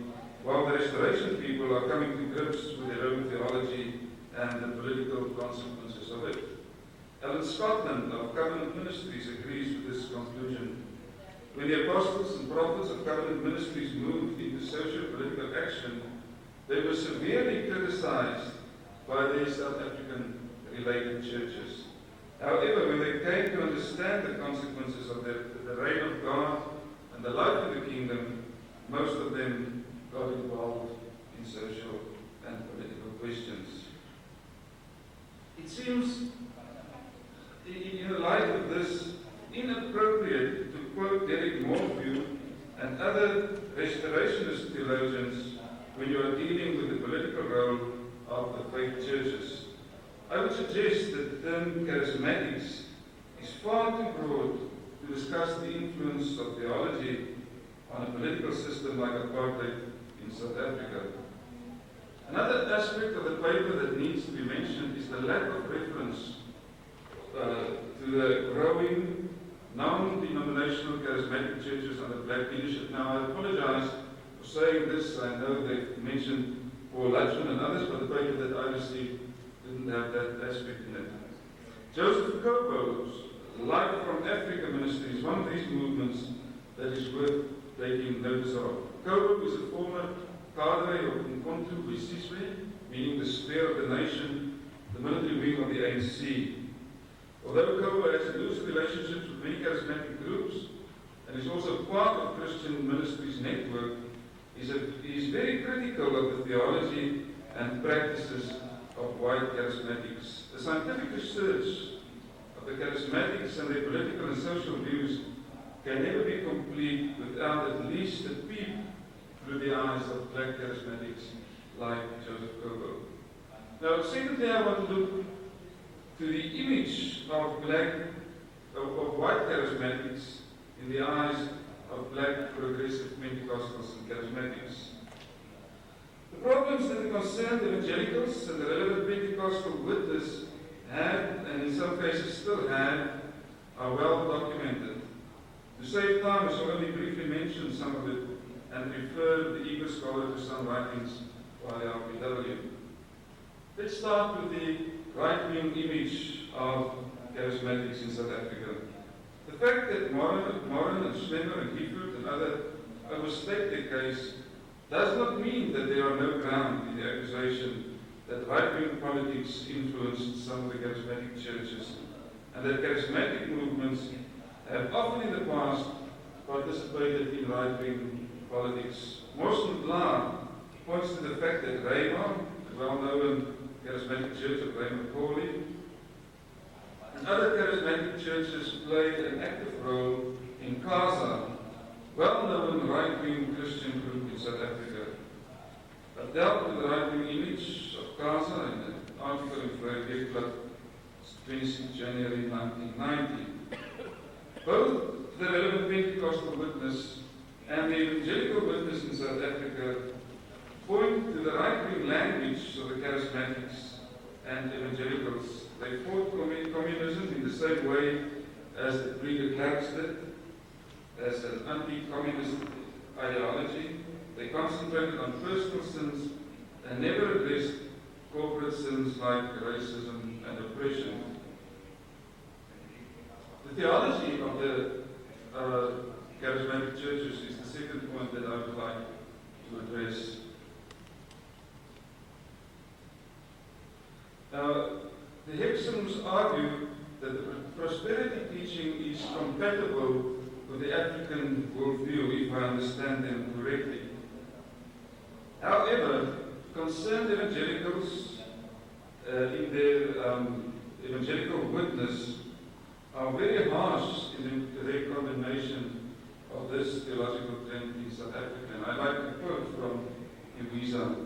S9: while the Restoration people are coming to grips with their own theology and the political consequences of it. Alan Scotland of Covenant Ministries agrees with this conclusion. When the apostles and prophets of Covenant Ministries moved into socio-political action, they were severely criticized by their South African-related churches. However, when they came to understand the consequences of the reign of God and the life of the kingdom, most of them got involved in social and political questions. It seems, in the light of this, inappropriate to quote Derek Morphew and other restorationist theologians when you are dealing with the political role of the faith churches. I would suggest that the term charismatics is far too broad to discuss the influence of theology on a political system like apartheid in South Africa. Another aspect of the paper that needs to be mentioned is the lack of reference to the growing non-denominational charismatic churches under black leadership. Now, I apologize for saying this. I know they've mentioned Paul Lutchman and others, but the paper that I received didn't have that aspect in it. Joseph Kobo's Life from Africa Ministry is one of these movements that is worth taking notice of. Kobo is a former cadre of Nkontu Wisiswe, meaning the sphere of the nation, the military wing of the ANC. Although Kobo has loose relationships with many charismatic groups and is also part of Christian Ministries Network, he is very critical of the theology and practices of white charismatics. The scientific research of the charismatics and their political and social views can never be complete without at least a peep through the eyes of black charismatics like Joseph Kobo. Now, secondly, I want to look to the image of white charismatics in the eyes of black progressive Pentecostals and charismatics. The problems that the concerned evangelicals and the relevant Pentecostal witness had, and in some cases still have, are well documented. To save time, I shall only briefly mention some of it and refer the eager scholar to some writings by RPW. Let's start with the right-wing image of charismatics in South Africa. The fact that Moran and Schlemmer and Gifford and others overstate their case does not mean that there are no ground in the accusation that right-wing politics influenced some of the charismatic churches and that charismatic movements have often in the past participated in right-wing politics. Morrison Blah points to the fact that Rhema, the well-known charismatic church of Raymond Corley, and other charismatic churches played an active role in CASA, well-known right-wing Christian group in South Africa, but dealt with the right-wing image of Gaza in an article in Friday Club, 26 January 1990. Both the relevant Pentecostal witness and the evangelical witness in South Africa point to the right-wing language of the charismatics and evangelicals. They fought communism in the same way as the pre-declarants did, as an anti-communist ideology. They concentrated on personal sins and never addressed corporate sins like racism and oppression. The theology of the charismatic churches is the second point that I would like to address. Now, the Hexhams argue that the prosperity teaching is compatible with the African worldview, if I understand them correctly. However, concerned evangelicals in their evangelical witness are very harsh in their condemnation of this theological trend in South Africa. And I'd like to quote from Iwiza.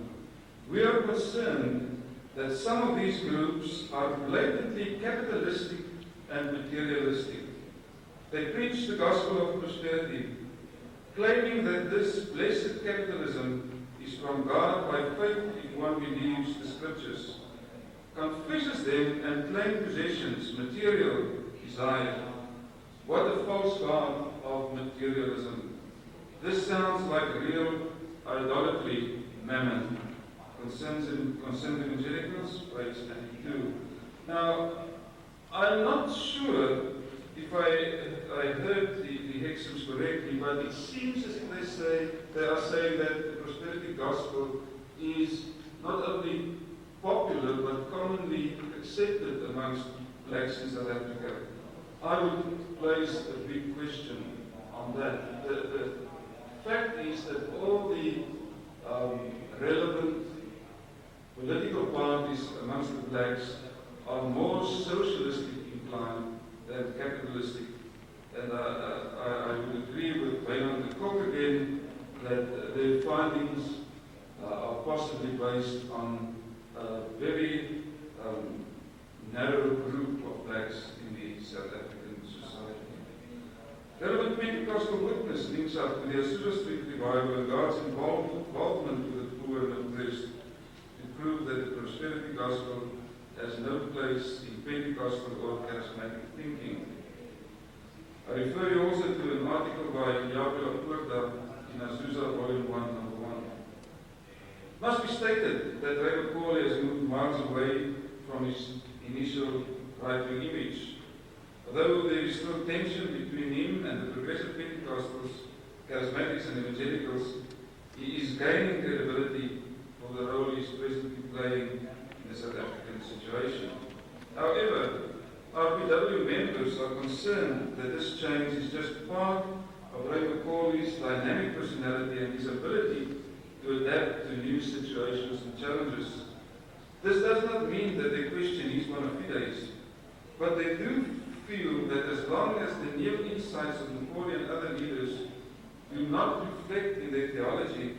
S9: We are concerned that some of these groups are blatantly capitalistic and materialistic. They preach the gospel of prosperity, claiming that this blessed capitalism is from God by faith if one believes the scriptures, confesses them and claim possessions, material desire. What a false god of materialism. This sounds like real idolatry, mammon. Concerned evangelicals, page 92. Now, I'm not sure if I heard the Hexhams correctly, but it seems as if they are saying that the prosperity gospel is not only popular but commonly accepted amongst blacks in South Africa. I would place a big question on that. The fact is that all the relevant political parties amongst the blacks are more socialistic inclined than capitalistic. And I would agree with Wynand and Kock again that their findings are possibly based on a very narrow group of blacks in the South African society. Relevant Pentecostal witness links up to the Azusa Street revival and God's involvement with the poor and oppressed to prove that the prosperity gospel has no place in Pentecostal or charismatic thinking. I refer you also to an article by Yabela Poorda in Azusa, Volume 1, Number 1. It must be stated that Reverend Corley has moved miles away from his initial right-wing image. Although there is still tension between him and the progressive Pentecostals, charismatics and evangelicals, he is gaining credibility for the role he is presently playing in the South African situation. However, RPW members are concerned that this change is just part of Reverend Corley's dynamic personality and his ability to adapt to new situations and challenges. This does not mean that they question his bona fides, but they do feel that as long as the new insights of Napoleon and other leaders do not reflect in their theology,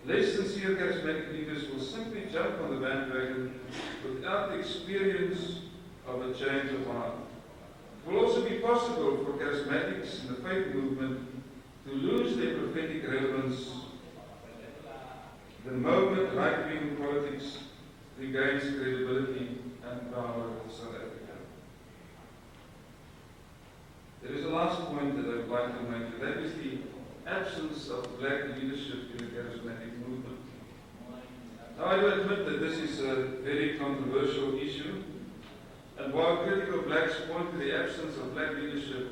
S9: less sincere charismatic leaders will simply jump on the bandwagon without the experience of a change of heart. It will also be possible for charismatics in the faith movement to lose their prophetic relevance the moment right-wing politics regains credibility and power in South Africa. There is a last point that I would like to make, and that is the absence of black leadership in the charismatic movement. Now, I do admit that this is a very controversial issue, and while critical blacks point to the absence of black leadership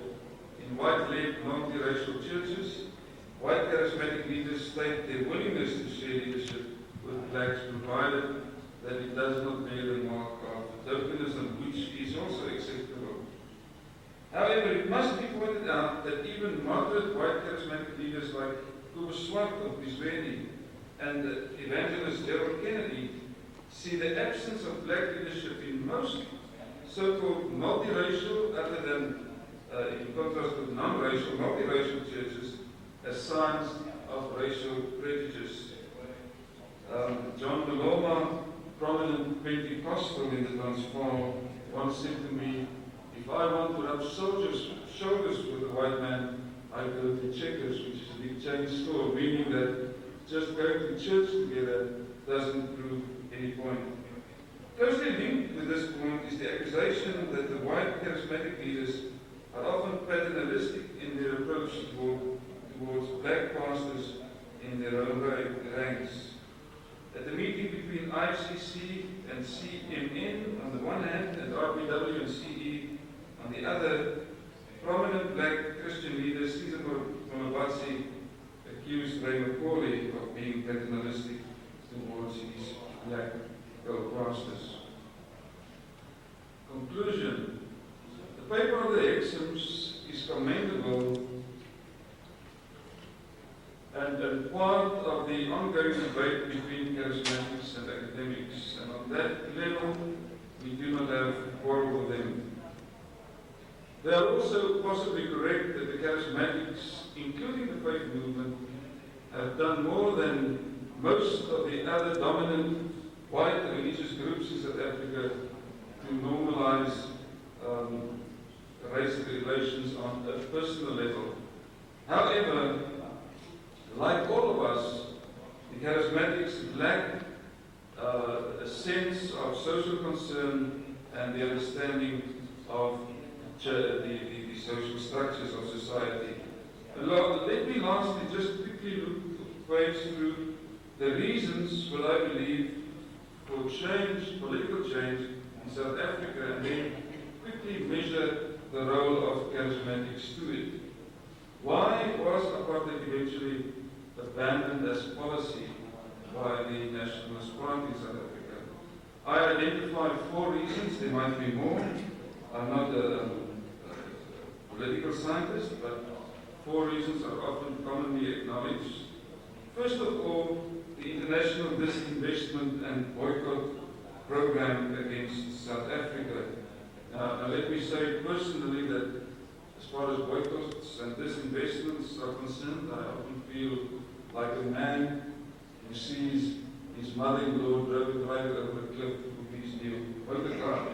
S9: in white-led multiracial churches, white charismatic leaders state their willingness to share leadership with blacks, provided that it does not bear the mark of tokenism, which is also acceptable. However, it must be pointed out that even moderate white charismatic leaders like Kobus Swart of Bisweni and evangelist Gerald Kennedy see the absence of black leadership in most so-called multiracial, other than in contrast with non-racial, multiracial churches, as signs of racial prejudice. John Maloma prominently Pentecostal in the Transvaal once said to me, if I want to rub shoulders with a white man, I go to Checkers, which is a big chain store, meaning that just going to church together doesn't prove any point. Closely linked with this point is the accusation that the white charismatic leaders are often paternalistic in their approach towards black pastors in their own ranks. At the meeting between IFCC and CMN on the one hand, and RPW and CE on the other, prominent black Christian leader Caesar Monobatsi accused Ray McCauley of being paternalistic towards his black co-pastors. Conclusion. The paper of the Exums is commendable and part of the ongoing debate between charismatics and academics, and on that level we do not have a quarrel with them. They are also possibly correct that the charismatics, including the faith movement, have done more than most of the other dominant white religious groups in South Africa to normalize race relations on a personal level. However, like all of us, the charismatics lack a sense of social concern and the understanding of the social structures of society. Let me lastly just quickly page through the reasons, what I believe, for change, political change in South Africa, and then quickly measure the role of charismatics to it. Why was apartheid eventually abandoned as policy by the Nationalist Party in South Africa? I identified 4 reasons. There might be more. I'm not a political scientist, but 4 reasons are often commonly acknowledged. First of all, the international disinvestment and boycott program against South Africa. Now let me say personally that as far as boycotts and disinvestments are concerned, I often feel like a man who sees his mother-in-law driving over a cliff with his new motor car.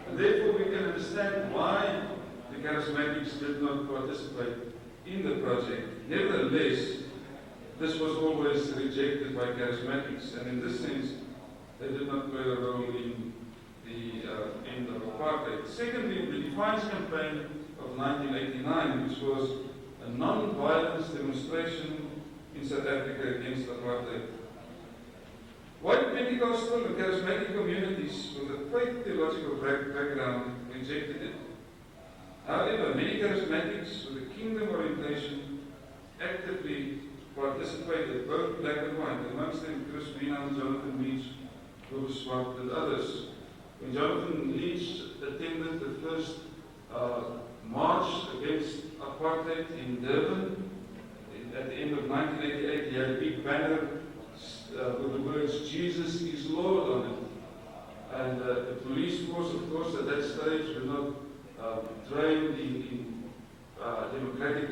S9: And therefore we can understand why the charismatics did not participate in the project. Nevertheless, this was always rejected by charismatics, and in this sense, they did not play a role in the end of apartheid. Secondly, the Defiance Campaign of 1989, which was a non-violence demonstration in South Africa against apartheid. White Pentecostal and charismatic communities with a faith theological background rejected it. However, many charismatics with a kingdom orientation actively participated, both black and white, amongst them Chris Wynand, Jonathan Leach, Prof, and others. When Jonathan Leach attended the first march against apartheid in Durban at the end of 1988, he had a big banner with the words, "Jesus is Lord" on it. And the police force, of course, at that stage were not trained in democratic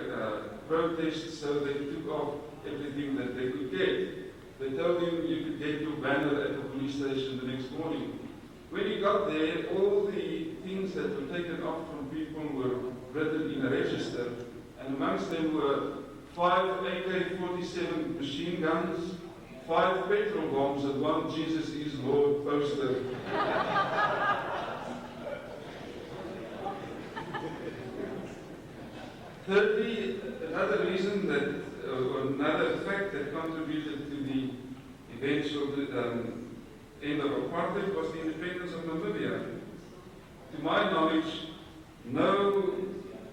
S9: protests, so they took off everything that they could get. They told him you could get your banner at the police station the next morning. When he got there, all the things that were taken off from people were written in a register, and amongst them were 5 AK-47 machine guns, 5 petrol bombs, and 1 Jesus is Lord poster. Thirdly, another reason that, or another fact that contributed to the eventual end of apartheid was the independence of Namibia. To my knowledge, no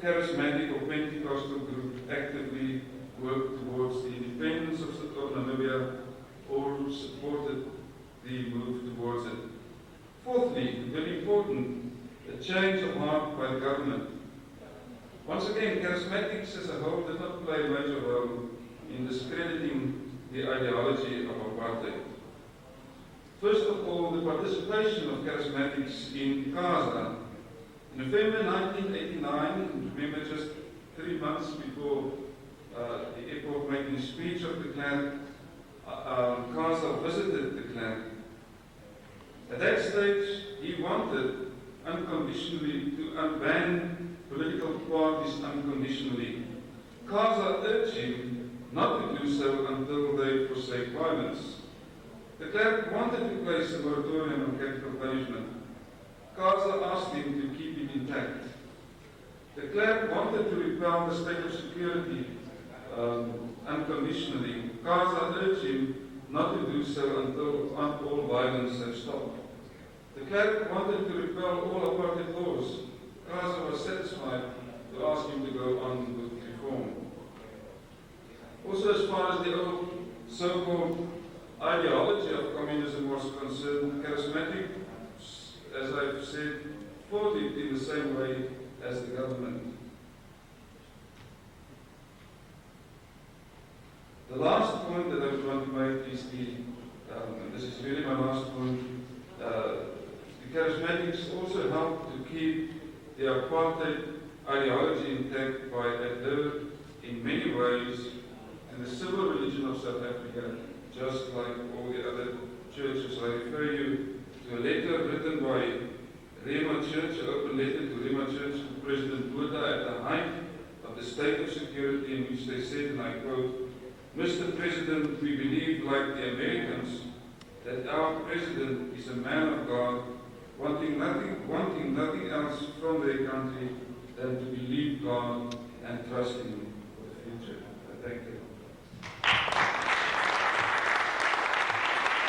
S9: charismatic or Pentecostal group actively worked towards the independence of Namibia or supported the move towards it. Fourthly, very important, a change of heart by the government. Once again, charismatics as a whole did not play a major role in discrediting the ideology of apartheid. First of all, the participation of charismatics in CASA. In November 1989, remember just 3 months before the airport making speech of the Klan, CASA visited the Klan. At that stage, he wanted unconditionally to unban political parties unconditionally. Kaza urged him not to do so until they forsake violence. The clerk wanted to place a moratorium on capital punishment. Kaza asked him to keep it intact. The clerk wanted to repel the state of security unconditionally. Kaza urged him not to do so until all violence had stopped. The clerk wanted to repel all apartheid laws. Kaza was satisfied to ask him to go on with reform. Also, as far as the old so-called ideology of communism was concerned, charismatic, as I've said, fought it in the same way as the government. The last point that I would want to make is and this is really my last point, the charismatics also helped to keep the apartheid ideology intact by adhering in many ways to the civil religion of South Africa, just like all the other churches. I refer you to a letter written by Rema Church, an open letter to Rema Church to President Botha at the height of the state of security, in which they said, and I quote, "Mr. President, we believe, like the Americans, that our president is a man of God, wanting nothing else from their country than to believe God and trust